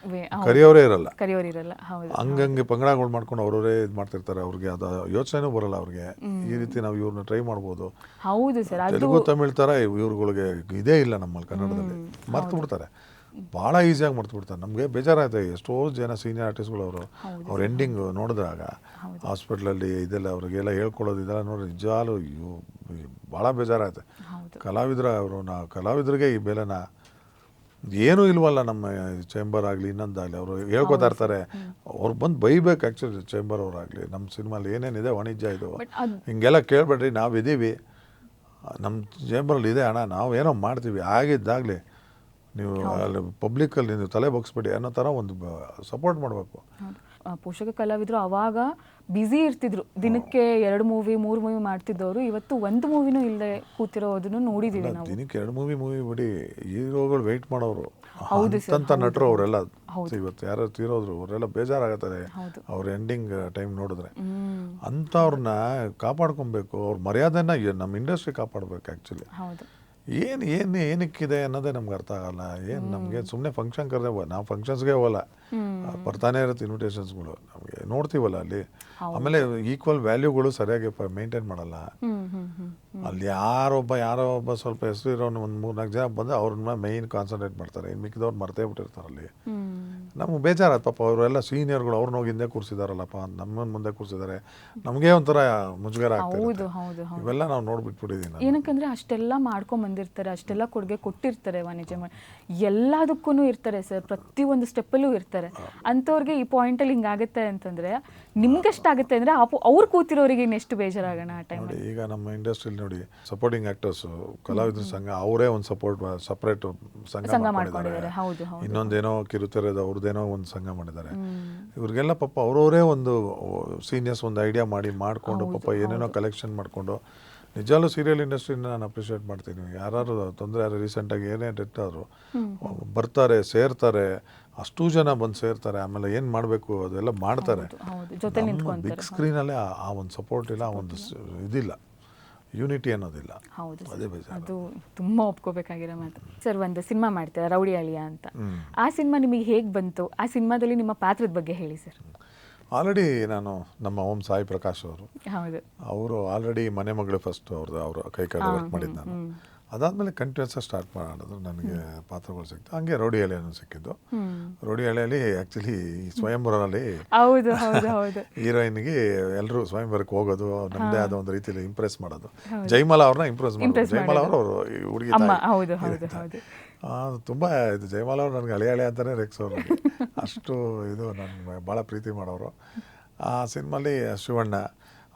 ಕರಿಯೋರೇ ಇರಲ್ಲ. ಹೌದು. ಹಂಗಂಗೆ ಪಂಗಡಗಳು ಮಾಡ್ಕೊಂಡು ಅವರವರೇ ಇದು ಮಾಡ್ತಿರ್ತಾರೆ. ಅವ್ರಿಗೆ ಅದು ಯೋಚನೆನೂ ಬರಲ್ಲ ಅವ್ರಿಗೆ. ಈ ರೀತಿ ನಾವು ಇವ್ರನ್ನ ಟ್ರೈ ಮಾಡ್ಬೋದು. ಹೌದು ಸರ್. ತೆಲುಗು ತಮಿಳ್ ಥರ ಇವ್ರುಗಳಿಗೆ ಇದೇ ಇಲ್ಲ ನಮ್ಮಲ್ಲಿ ಕನ್ನಡದಲ್ಲಿ. ಮರ್ತು ಬಿಡ್ತಾರೆ, ಭಾಳ ಈಸಿಯಾಗಿ ಮರ್ತು ಬಿಡ್ತಾರೆ. ನಮಗೆ ಬೇಜಾರಾಯ್ತು. ಎಷ್ಟೋ ಜನ ಸೀನಿಯರ್ ಆರ್ಟಿಸ್ಟ್ಗಳು ಅವ್ರ ಎಂಡಿಂಗ್ ನೋಡಿದಾಗ ಹಾಸ್ಪಿಟ್ಲಲ್ಲಿ ಇದೆಲ್ಲ ಅವ್ರಿಗೆಲ್ಲ ಹೇಳ್ಕೊಳ್ಳೋದು ಇದೆಲ್ಲ ನೋಡಿ ನಿಜಾಲು ಭಾಳ ಬೇಜಾರಾಯ್ತು. ಕಲಾವಿದರಿಗೆ ಈ ಬೆಲೆನ ಏನೂ ಇಲ್ವಲ್ಲ ನಮ್ಮ ಚೇಂಬರ್ ಆಗಲಿ ಇನ್ನೊಂದಾಗಲಿ. ಅವರು ಹೇಳ್ಕೊತಾ ಇರ್ತಾರೆ, ಅವ್ರು ಬಂದು ಬೈಬೇಕು ಆ್ಯಕ್ಚುಲಿ ಚೇಂಬರ್ ಅವರಾಗಲಿ. ನಮ್ಮ ಸಿನಿಮಾಲಿ ಏನೇನಿದೆ ವಾಣಿಜ್ಯ ಇದು ಹಿಂಗೆಲ್ಲ ಕೇಳಬೇಡ್ರಿ, ನಾವಿದ್ದೀವಿ, ನಮ್ಮ ಚೇಂಬರಲ್ಲಿ ಇದೆ ಹಣ, ನಾವು ಏನೋ ಮಾಡ್ತೀವಿ, ಆಗಿದ್ದಾಗಲಿ ನೀವು ಅಲ್ಲಿ ಪಬ್ಲಿಕ್ಕಲ್ಲಿ ನೀವು ತಲೆ ಬಗ್ಸ್ಬೇಡಿ ಅನ್ನೋ ಥರ ಒಂದು ಸಪೋರ್ಟ್ ಮಾಡಬೇಕು. ಪೋಷಕ ಕಲಾವಿದರು ಅವಾಗ ಬ್ಯುಸಿ ಇರ್ತಿದ್ರು. ದಿನಕ್ಕೆ 2 ಮೂವಿ 3 ಮೂವಿ ಮಾಡ್ತಿದ್ದವರು ಇವತ್ತು 1 ಮೂವಿನೂ ಇಲ್ಲದೆ ಕೂತಿರೋದನ್ನು ನೋಡಿದ್ದೀವಿ ನಾವು. ದಿನಕ್ಕೆ 2 ಮೂವಿ ಬಿಡಿ, ಹೀರೋಗಳು ವೆಯ್ಟ್ ಮಾಡೋರು ಅಂತ ನಟರು ಅವರೆಲ್ಲ ಇವತ್ತು ಯಾರು ತೀರೋದ್ರು ಅವರೆಲ್ಲ ಬೇಜಾರಾಗತ್ತದೆ ಅವ್ರ ಎಂಡಿಂಗ್ ಟೈಮ್ ನೋಡಿದ್ರೆ. ಅಂಥವ್ರನ್ನ ಕಾಪಾಡ್ಕೊಬೇಕು, ಅವ್ರ ಮರ್ಯಾದೆನ ನಮ್ಮ ಇಂಡಸ್ಟ್ರಿ ಕಾಪಾಡಬೇಕು. ಆ್ಯಕ್ಚುಲಿ ಏನಕ್ಕಿದೆ ಅನ್ನೋದೇ ನಮ್ಗೆ ಅರ್ಥ ಆಗಲ್ಲ. ಏನು ನಮಗೆ ಸುಮ್ಮನೆ ಫಂಕ್ಷನ್ ಕರೆದೇ ನಾವು ಫಂಕ್ಷನ್ಸ್ಗೆ ಹೋಗಲ್ಲ, ಬರ್ತಾನೆ ಇರುತ್ತೆ ಇನ್ವಿಟೇಷನ್ಸ್ಗಳು, ನಮಗೆ ನೋಡ್ತೀವಲ್ಲ ಅಲ್ಲಿ. ಆಮೇಲೆ ಈಕ್ವಲ್ ವ್ಯಾಲ್ಯೂಗಳು ಸರಿಯಾಗಿ ಮೇಂಟೈನ್ ಮಾಡಲ್ಲ ಅಲ್ಲಿ. ಯಾರೋ ಒಬ್ಬ ಸ್ವಲ್ಪ ಹೆಸರು ಇರೋನು ಒಂದು 3-4 ಜನ ಬಂದು ಅವ್ರನ್ನ ಮೇಯ್ನ್ ಕಾನ್ಸಂಟ್ರೇಟ್ ಮಾಡ್ತಾರೆ, ಇನ್ನು ಮಿಕ್ಕಿದವ್ರು ಮರ್ತೇ ಬಿಟ್ಟಿರ್ತಾರೆ ಅಲ್ಲಿ. ನಮ್ಗೆ ಬೇಜಾರಾಯ್ತು ಪಾಪ. ಅವರೆಲ್ಲ ಸೀನಿಯರ್ಗಳು ಅವ್ರನ್ನ ಹೋಗಿ ಹಿಂದೆ ಕೂರಿಸಿದಾರಲ್ಲಪ್ಪ, ನಮ್ಮನ್ನು ಮುಂದೆ ಕೂರಿಸಿದ್ದಾರೆ, ನಮಗೆ ಒಂಥರ ಮುಜುಗರ ಆಗ್ತದೆ. ಇವೆಲ್ಲ ನಾವು ನೋಡ್ಬಿಟ್ಬಿಟ್ಟಿದ್ದೀನಿ. ಏನಕ್ಕಂದ್ರೆ ಅಷ್ಟೆಲ್ಲ ಮಾಡ್ಕೊಂಡ್ ಬಂದಿರ್ತಾರೆ, ಅಷ್ಟೆಲ್ಲ ಕೊಡುಗೆ ಕೊಟ್ಟಿರ್ತಾರೆ ವಾಣಿಜ್ಯ ಎಲ್ಲದಕ್ಕೂ ಇರ್ತಾರೆ ಸರ್, ಪ್ರತಿಯೊಂದು ಸ್ಟೆಪ್ಪಲ್ಲೂ ಇರ್ತಾರೆ. ಅಂಥವ್ರಿಗೆ ಈ ಪಾಯಿಂಟಲ್ಲಿ ಹಿಂಗಾಗುತ್ತೆ ಅಂತಂದ್ರೆ ನಿಮ್ಗೆಷ್ಟಾಗುತ್ತೆ ಅಂದ್ರೆ ಅವ್ರು ಕೂತಿರೋರಿಗೆ ಇನ್ನೆಷ್ಟು ಬೇಜಾರಾಗೋಣ ಆ ಟೈಮ್. ಈಗ ನಮ್ಮ ಇಂಡಸ್ಟ್ರಿಯಲ್ಲಿ ನೋಡಿ ಸಪೋರ್ಟಿಂಗ್ ಆಕ್ಟರ್ಸ್ ಕಲಾವಿದ್ರ ಸಂಘ ಅವರೇ ಒಂದು ಸಪರೇಟ್ ಸಂಘ ಮಾಡಿದ್ದಾರೆ. ಇನ್ನೊಂದೇನೋ ಕಿರುತೆರೆದ ಅವ್ರದ್ದೇನೋ ಒಂದು ಸಂಘ ಮಾಡಿದ್ದಾರೆ. ಇವ್ರಿಗೆಲ್ಲ ಪಾಪ ಅವರವರೇ ಒಂದು ಸೀನಿಯರ್ಸ್ ಒಂದು ಐಡಿಯಾ ಮಾಡಿಕೊಂಡು ಪಾಪ ಏನೇನೋ ಕಲೆಕ್ಷನ್ ಮಾಡಿಕೊಂಡು ನಿಜಾಲು ಸೀರಿಯಲ್ ಇಂಡಸ್ಟ್ರಿನ ನಾನು ಅಪ್ರಿಷಿಯೇಟ್ ಮಾಡ್ತೀನಿ. ಯಾರು ತೊಂದರೆ ಯಾರು ರೀಸೆಂಟಾಗಿ ಏನೇ ಡೆತ್ ಆದರೂ ಬರ್ತಾರೆ, ಸೇರ್ತಾರೆ, ಅಷ್ಟು ಜನ ಬಂದು ಸೇರ್ತಾರೆ, ಆಮೇಲೆ ಏನು ಮಾಡಬೇಕು ಅದೆಲ್ಲ ಮಾಡ್ತಾರೆ. ಬಿಗ್ ಸ್ಕ್ರೀನಲ್ಲೇ ಆ ಒಂದು ಸಪೋರ್ಟ್ ಇಲ್ಲ, ಆ ಒಂದು ಇದಿಲ್ಲ, ಯೂನಿಟಿ ಅನ್ನೋದಿಲ್ಲ. ಅದೇ ಅದು ತುಂಬ ಒಪ್ಕೋಬೇಕಾಗಿರೋ ಮಾತು ಸರ್. ಒಂದು ಸಿನಿಮಾ ಮಾಡ್ತೀರಾ ರೌಡಿ ಅಳಿಯ ಅಂತ, ಆ ಸಿನಿಮಾ ನಿಮಗೆ ಹೇಗೆ ಬಂತು? ಆ ಸಿನಿಮಾದಲ್ಲಿ ನಿಮ್ಮ ಪಾತ್ರದ ಬಗ್ಗೆ ಹೇಳಿ ಸರ್. ಆಲ್ರೆಡಿ ನಾನು ನಮ್ಮ ಓಂ ಸಾಯಿ ಪ್ರಕಾಶ್ ಅವರು ಆಲ್ರೆಡಿ ಮನೆ ಮಗಳು ಫಸ್ಟ್ ಅವ್ರ ಕೈ ಕೆಳಗೆ ವರ್ಕ್ ಮಾಡಿದ್ದು ನಾನು. ಅದಾದಮೇಲೆ ಕಂಟಿನ್ಯೂಸ್ ಸ್ಟಾರ್ಟ್ ಮಾಡಿದ್ರು, ನನಗೆ ಪಾತ್ರಗಳು ಸಿಕ್ತು. ಹಂಗೆ ರೌಡಿ ಅಲೆಯನ್ನು ಸಿಕ್ಕಿದ್ದು. ರೌಡಿ ಅಲೆಯಲ್ಲಿ ಆ್ಯಕ್ಚುಲಿ ಸ್ವಯಂವರಲ್ಲಿ ಹೀರೋಯಿನ್ಗೆ ಎಲ್ಲರೂ ಸ್ವಯಂವರಕ್ಕೆ ಹೋಗೋದು, ನಮ್ಮದೇ ಆದ ಒಂದು ರೀತಿಯಲ್ಲಿ ಇಂಪ್ರೆಸ್ ಮಾಡೋದು. ಜಯಮಾಲಾ ಅವ್ರನ್ನ ಇಂಪ್ರೆಸ್ ಮಾಡೋದು. ಜಯಮಾಲಾ ಅವರು ಹುಡುಗಿ ತುಂಬ ಇದು ಜಯಮಾಲಾ ಅವ್ರು ನನಗೆ ಹಳೆ ಅಂತಾನೆ ರೆಕ್ಸೋರು, ಅಷ್ಟು ಇದು ನನ್ನ ಭಾಳ ಪ್ರೀತಿ ಮಾಡೋರು. ಆ ಸಿನಿಮಾಲಿ ಶಿವಣ್ಣ,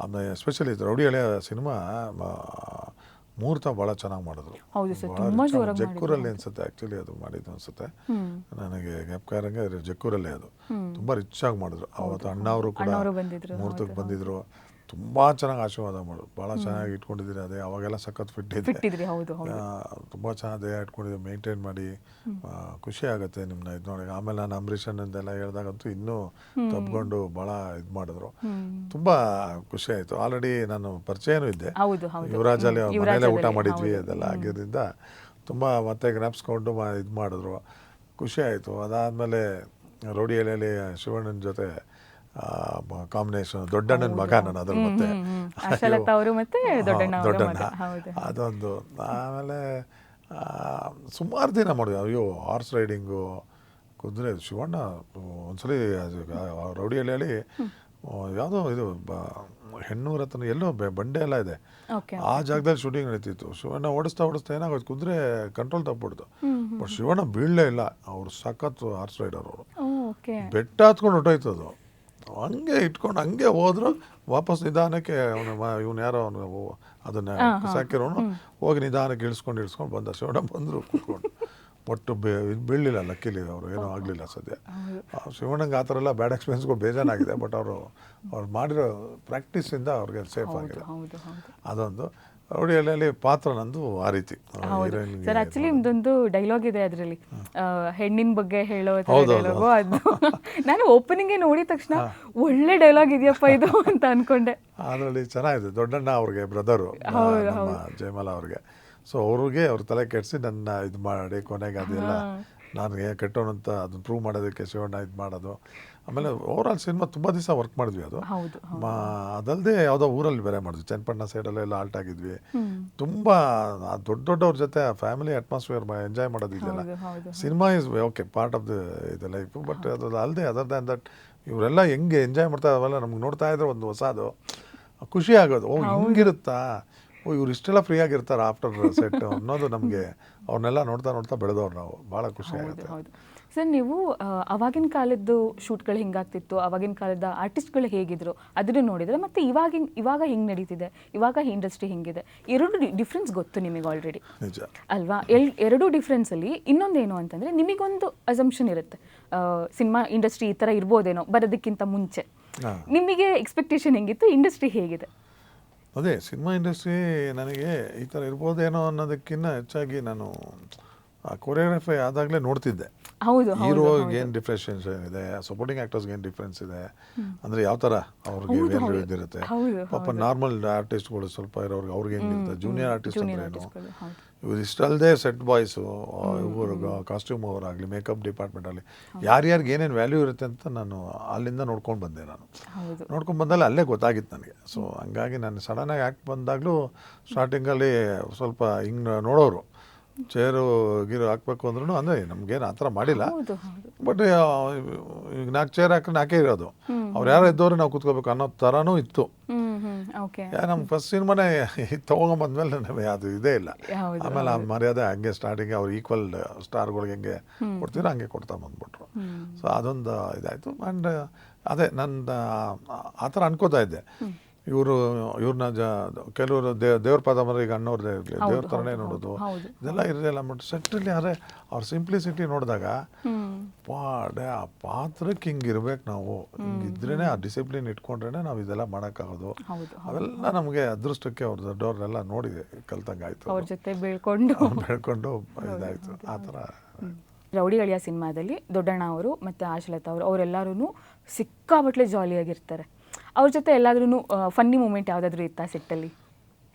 ಆಮೇಲೆ ಎಸ್ಪೆಷಲಿ ರೌಡಿ ಹಳೆಯ ಸಿನಿಮಾ ಮುಹೂರ್ತ ಭಾಳ ಚೆನ್ನಾಗಿ ಮಾಡಿದ್ರು. ಜಕ್ಕೂರಲ್ಲಿ ಅನ್ಸುತ್ತೆ ಆ್ಯಕ್ಚುಲಿ ಅದು ಮಾಡಿದ್ದು ಅನ್ಸುತ್ತೆ ನನಗೆ ಜ್ಞಾಪಕ ಇರಂಗೆ. ಜಕ್ಕೂರಲ್ಲೇ ಅದು ತುಂಬ ರಿಚ್ ಆಗಿ ಮಾಡಿದ್ರು. ಅವತ್ತು ಅಣ್ಣ ಅವರು ಕೂಡ ಮುಹೂರ್ತಕ್ಕೆ ಬಂದಿದ್ರು. ತುಂಬ ಚೆನ್ನಾಗಿ ಆಶೀರ್ವಾದ ಮಾಡೋದು, ಭಾಳ ಚೆನ್ನಾಗಿ ಇಟ್ಕೊಂಡಿದ್ದೀರಿ. ಅದೇ ಅವಾಗೆಲ್ಲ ಸಖತ್ ಫಿಟ್ ಇದೆ, ತುಂಬ ಚೆನ್ನಾಗಿ ದೇಹ ಇಟ್ಕೊಂಡಿದ್ದೀವಿ, ಮೇಂಟೈನ್ ಮಾಡಿ. ಖುಷಿ ಆಗುತ್ತೆ ನಿಮ್ಮನ್ನ ಇದು ನೋಡಿ. ಆಮೇಲೆ ನಾನು ಅಂಬರೀಷನ್ನೆಲ್ಲ ಹೇಳಿದಾಗಂತೂ ಇನ್ನೂ ತಬ್ಕೊಂಡು ಭಾಳ ಇದು ಮಾಡಿದ್ರು. ತುಂಬ ಖುಷಿ ಆಯಿತು. ಆಲ್ರೆಡಿ ನಾನು ಪರಿಚಯನೂ ಇದ್ದೆ, ಯುವರಾಜಲ್ಲಿ ಮನೆಯಲ್ಲೇ ಊಟ ಮಾಡಿದ್ವಿ, ಅದೆಲ್ಲ ಆಗಿದ್ದರಿಂದ ತುಂಬ ಮತ್ತೆ ಜ್ಞಾಪಿಸ್ಕೊಂಡು ಇದು ಮಾಡಿದ್ರು. ಖುಷಿ ಆಯಿತು. ಅದಾದಮೇಲೆ ರೌಡಿ ಎಲೆಯಲ್ಲಿ ಶಿವಣ್ಣನ ಜೊತೆ ಕಾಂಬಿನೇಷನ್, ದೊಡ್ಡಣ್ಣನ ಮಗ ನಾನು ಅದ್ರ ಮತ್ತೆ ದೊಡ್ಡಣ್ಣ ಅದೊಂದು. ಆಮೇಲೆ ಸುಮಾರು ದಿನ ಮಾಡಿದ್ವಿ. ಅಯ್ಯೋ ಹಾರ್ಸ್ ರೈಡಿಂಗು, ಕುದುರೆ. ಶಿವಣ್ಣ ಒಂದ್ಸಲಿ ರೌಡಿ ಎಲೆಯಲ್ಲಿ ಯಾವುದೋ ಇದು ಹೆಣ್ಣೂರ ಹತ್ರ ಎಲ್ಲೋ ಬಂಡೆ ಎಲ್ಲ ಇದೆ, ಓಕೆ. ಆ ಜಾಗದಲ್ಲಿ ಶೂಟಿಂಗ್ ನಡೀತಿತ್ತು. ಶಿವಣ್ಣ ಓಡಿಸ್ತಾ ಏನಾಗೋದು, ಕುದುರೆ ಕಂಟ್ರೋಲ್ ತಪ್ಪಿಡ್ತು. ಬಟ್ ಶಿವಣ್ಣ ಬೀಳಲೇ ಇಲ್ಲ, ಅವ್ರು ಸಖತ್ ಹಾರ್ಸ್ ರೈಡರ್ ಅವರು. ಓಕೆ. ಬೆಟ್ಟ ಹತ್ಕೊಂಡು ಹೊಟ್ಟೋಯ್ತದು, ಹಂಗೆ ಇಟ್ಕೊಂಡು ಹಂಗೆ ಹೋದ್ರು. ವಾಪಸ್ ನಿಧಾನಕ್ಕೆ ಇವನು ಯಾರೋ ಅವನು ಅದನ್ನ ಸಾಕಿರೋನು ಹೋಗಿ ನಿಧಾನಕ್ಕೆ ಇಳಿಸ್ಕೊಂಡು ಬಂದ. ಶಿವಣ್ಣ ಬಂದರು ಕೂತ್ಕೊಂಡು, ಒಟ್ಟು ಬೀಳಲಿಲ್ಲ. ಲಕ್ಕಿಲಿ ಅವರು ಏನೂ ಆಗಲಿಲ್ಲ ಸದ್ಯ. ಶಿವಣ್ಣಂಗೆ ಆ ಥರ ಎಲ್ಲ ಬ್ಯಾಡ್ ಎಕ್ಸ್ಪೀರಿಯನ್ಸ್ಗಳು ಬೇಜಾನಾಗಿದೆ. ಬಟ್ ಅವ್ರು ಮಾಡಿರೋ ಪ್ರಾಕ್ಟೀಸಿಂದ ಅವ್ರಿಗೆ ಸೇಫ್ ಆಗಿದೆ. ಅದೊಂದು ರೌಡಿಯಲ್ಲಿ ಪಾತ್ರ ನಂದು ಆ ರೀತಿ. ಸರ್ ಆಕ್ಚುಲಿ ನಿಮ್ದೊಂದು ಡೈಲಾಗ್ ಇದೆ ಅದರಲ್ಲಿ, ಹೆಣ್ಣಿನ ಬಗ್ಗೆ ಹೇಳೋ ಡೈಲಾಗು. ಅದು ನಾನು ಓಪನಿಂಗ್ ನೋಡಿದ ತಕ್ಷಣ ಒಳ್ಳೆ ಡೈಲಾಗ್ ಇದೆಯಪ್ಪ ಇದು ಅಂತ ಅನ್ಕೊಂಡೆ. ಅದರಲ್ಲಿ ಚೆನ್ನಾಗಿದೆ. ದೊಡ್ಡಣ್ಣ ಅವ್ರಿಗೆ ಬ್ರದರು ನಮ್ಮ ಜಯಮಾಲ ಅವ್ರಿಗೆ. ಸೊ ಅವ್ರಿಗೆ ಅವ್ರ ತಲೆ ಕೆಡಿಸಿ ನನ್ನ ಇದು ಮಾಡಿ ಕೊನೆಗೆ ಅದೆಲ್ಲ ನನಗೆ ಕೆಟ್ಟವನು ಅಂತ ಅದನ್ನ ಪ್ರೂವ್ ಮಾಡೋದಕ್ಕೆ ಶಿವಣ್ಣ ಇದು ಮಾಡೋದು. ಆಮೇಲೆ ಓವರಾಲ್ ಸಿನಿಮಾ ತುಂಬ ದಿವಸ ವರ್ಕ್ ಮಾಡಿದ್ವಿ. ಅದು ಅದಲ್ಲದೆ ಯಾವುದೋ ಊರಲ್ಲಿ ಬೇರೆ ಮಾಡಿದ್ವಿ, ಚನ್ನಪಟ್ಟಣ ಸೈಡಲ್ಲೆಲ್ಲ ಆಲ್ಟ್ ಆಗಿದ್ವಿ. ತುಂಬ ದೊಡ್ಡವ್ರ ಜೊತೆ ಫ್ಯಾಮಿಲಿ ಅಟ್ಮಾಸ್ಫಿಯರ್ ಎಂಜಾಯ್ ಮಾಡೋದಿದೆಯಲ್ಲ. Cinema is okay part of the ಇದು ಲೈಫ್. ಬಟ್ ಅದು ಅಲ್ಲದೆ ಅದರ್ ದ್ಯಾನ್ ದಟ್ ಇವರೆಲ್ಲ ಹೆಂಗೆ ಎಂಜಾಯ್ ಮಾಡ್ತಾ ಇದಾವಲ್ಲ, ನಮ್ಗೆ ನೋಡ್ತಾ ಇದ್ರೆ ಒಂದು ಹೊಸದು ಖುಷಿ ಆಗೋದು. ಓ ಹಿಂಗಿರುತ್ತಾ, ಓ ಇವ್ರು ಇಷ್ಟೆಲ್ಲ ಫ್ರೀ ಆಗಿರ್ತಾರೆ ಆಫ್ಟರ್ ಸೆಟ್ ಅನ್ನೋದು ನಮಗೆ ಅವ್ರನ್ನೆಲ್ಲ ನೋಡ್ತಾ ಬೆಳೆದವ್ರು ನಾವು. ಭಾಳ ಖುಷಿ ಆಗುತ್ತೆ. ಸರ್ ನೀವು ಅವಾಗಿನ ಕಾಲದ್ದು ಶೂಟ್ಗಳು ಹಿಂಗಾಗ್ತಿತ್ತು, ಅವಾಗಿನ ಕಾಲದ ಆರ್ಟಿಸ್ಟ್ಗಳು ಹೇಗಿದ್ರು ಅದನ್ನು ನೋಡಿದರೆ, ಮತ್ತು ಇವಾಗ ಹಿಂಗೆ ನಡೀತಿದೆ, ಇವಾಗ ಇಂಡಸ್ಟ್ರಿ ಹಿಂಗಿದೆ, ಎರಡು ಡಿಫ್ರೆನ್ಸ್ ಗೊತ್ತು ನಿಮಗೆ ಆಲ್ರೆಡಿ ನಿಜ ಅಲ್ವಾ? ಎರಡೂ ಡಿಫ್ರೆನ್ಸಲ್ಲಿ ಇನ್ನೊಂದೇನು ಅಂತಂದರೆ, ನಿಮಗೊಂದು ಅಸಂಪ್ಷನ್ ಇರುತ್ತೆ, ಸಿನಿಮಾ ಇಂಡಸ್ಟ್ರಿ ಈ ಥರ ಇರ್ಬೋದೇನೋ ಬರೋದಕ್ಕಿಂತ ಮುಂಚೆ. ನಿಮಗೆ ಎಕ್ಸ್ಪೆಕ್ಟೇಷನ್ ಹೆಂಗಿತ್ತು, ಇಂಡಸ್ಟ್ರಿ ಹೇಗಿದೆ? ಅದೇ ಸಿನಿಮಾ ಇಂಡಸ್ಟ್ರಿ ನನಗೆ ಈ ಥರ ಇರ್ಬೋದೇನೋ ಅನ್ನೋದಕ್ಕಿಂತ ಹೆಚ್ಚಾಗಿ ನಾನು ಕೊರಿಯೋಗ್ರಫಿ ಆದಾಗಲೇ ನೋಡ್ತಿದ್ದೆ. ಹೀರೋಗೆ ಏನು ಡಿಫ್ರೆನ್ಸ್ ಏನಿದೆ, ಸಪೋರ್ಟಿಂಗ್ ಆ್ಯಕ್ಟರ್ಸ್ಗೆ ಏನು ಡಿಫ್ರೆನ್ಸ್ ಇದೆ, ಅಂದರೆ ಯಾವ ಥರ ಅವ್ರಿಗೆ ಏನು ಇದಿರುತ್ತೆ. ಪಾಪ ನಾರ್ಮಲ್ ಆರ್ಟಿಸ್ಟ್ಗಳು ಸ್ವಲ್ಪ ಇರೋರ್ಗೆ ಅವ್ರಿಗೆ ಹೆಂಗಿರುತ್ತೆ, ಜೂನಿಯರ್ ಆರ್ಟಿಸ್ಟ್ ಅಂದ್ರೆ ಏನು, ಇವ್ರು ಇಷ್ಟಲ್ಲದೆ ಸೆಟ್ ಬಾಯ್ಸು, ಇವರು ಕಾಸ್ಟ್ಯೂಮ್ ಅವರಾಗಲಿ, ಮೇಕಪ್ ಡಿಪಾರ್ಟ್ಮೆಂಟ್ ಆಗಲಿ, ಯಾರ್ಯಾರಿಗೆ ಏನೇನು ವ್ಯಾಲ್ಯೂ ಇರುತ್ತೆ ಅಂತ ನಾನು ಅಲ್ಲಿಂದ ನೋಡ್ಕೊಂಡು ಬಂದೆ. ನೋಡ್ಕೊಂಡು ಬಂದಲ್ಲಿ ಅಲ್ಲೇ ಗೊತ್ತಾಗಿತ್ತು ನನಗೆ. ಸೊ ಹಂಗಾಗಿ ನಾನು ಸಡನ್ನಾಗಿ ಆ್ಯಕ್ಟ್ ಬಂದಾಗಲೂ ಸ್ಟಾರ್ಟಿಂಗಲ್ಲಿ ಸ್ವಲ್ಪ ಹಿಂಗೆ ನೋಡೋರು, ಚೇರು ಗೀರು ಹಾಕ್ಬೇಕು ಅಂದ್ರೂ, ಅಂದರೆ ನಮ್ಗೇನು ಆ ಥರ ಮಾಡಿಲ್ಲ. ಬಟ್ ಈಗ 4 ಚೇರ್ ಹಾಕಿ 4 ಇರೋದು, ಅವ್ರು ಯಾರೋ ಇದ್ದವ್ರು ನಾವು ಕೂತ್ಕೋಬೇಕು ಅನ್ನೋ ಥರನೂ ಇತ್ತು. ನಮ್ಮ ಫಸ್ಟ್ ಸಿನಿಮಾನೇ ತೊಗೊಂಬಂದ್ಮೇಲೆ ನಮಗೆ ಅದು ಇದೇ ಇಲ್ಲ. ಆಮೇಲೆ ಆ ಮರ್ಯಾದೆ ಹಂಗೆ ಸ್ಟಾರ್ಟಿಂಗ್ ಅವ್ರು ಈಕ್ವಲ್ ಸ್ಟಾರ್ಗಳಿಗೆ ಹೆಂಗೆ ಕೊಡ್ತೀರೋ ಹಂಗೆ ಕೊಡ್ತಾ ಬಂದ್ಬಿಟ್ರು. ಸೊ ಅದೊಂದು ಇದಾಯಿತು. ಆ್ಯಂಡ್ ಅದೇ ನನ್ನ ಆ ಥರ ಅನ್ಕೋತಾ ಇದ್ದೆ, ಇವ್ರನ್ನ ಕೆಲವರು ದೇವ್ರ ಪಾದ ಮರ, ಈಗ ಅಣ್ಣವ್ರದ್ದೇ ಇರಲಿ, ದೇವ್ರ ಥರನೇ ನೋಡೋದು, ಇದೆಲ್ಲ ಇರಲಿಲ್ಲ. ಬಟ್ ಸೆಟ್ಟಲ್ಲಿ ಆದರೆ ಅವ್ರ ಸಿಂಪ್ಲಿಸಿಟಿ ನೋಡಿದಾಗ ಪಾಡೆ ಆ ಪಾತ್ರಕ್ಕೆ ಹಿಂಗಿರ್ಬೇಕು ನಾವು, ಹಿಂಗಿದ್ರೇ ಆ ಡಿಸಿಪ್ಲಿನ್ ಇಟ್ಕೊಂಡ್ರೆ ನಾವು ಇದೆಲ್ಲ ಮಾಡೋಕ್ಕಾಗೋದು. ಅವೆಲ್ಲ ನಮಗೆ ಅದೃಷ್ಟಕ್ಕೆ ಅವ್ರ ದೊಡ್ಡವ್ರನ್ನೆಲ್ಲ ನೋಡಿ ಕಲ್ತಂಗಾಯ್ತು, ಅವ್ರ ಜೊತೆ ಬೆಳ್ಕೊಂಡು ಇದಾಯಿತು. ಆ ಥರ ರೌಡಿ ಅಳಿಯ ಸಿನಿಮಾದಲ್ಲಿ ದೊಡ್ಡಣ್ಣ ಅವರು ಮತ್ತು ಆಶಲತಾ ಅವರು ಅವರೆಲ್ಲರೂ ಸಿಕ್ಕಾಬಟ್ಲೆ ಜಾಲಿಯಾಗಿರ್ತಾರೆ. ಅವ್ರ ಜೊತೆ ಎಲ್ಲಾದ್ರೂ ಫನ್ನಿ ಮೂಮೆಂಟ್ ಯಾವುದಾದ್ರೂ ಇತ್ತಾ ಸೆಟ್ಟಲ್ಲಿ?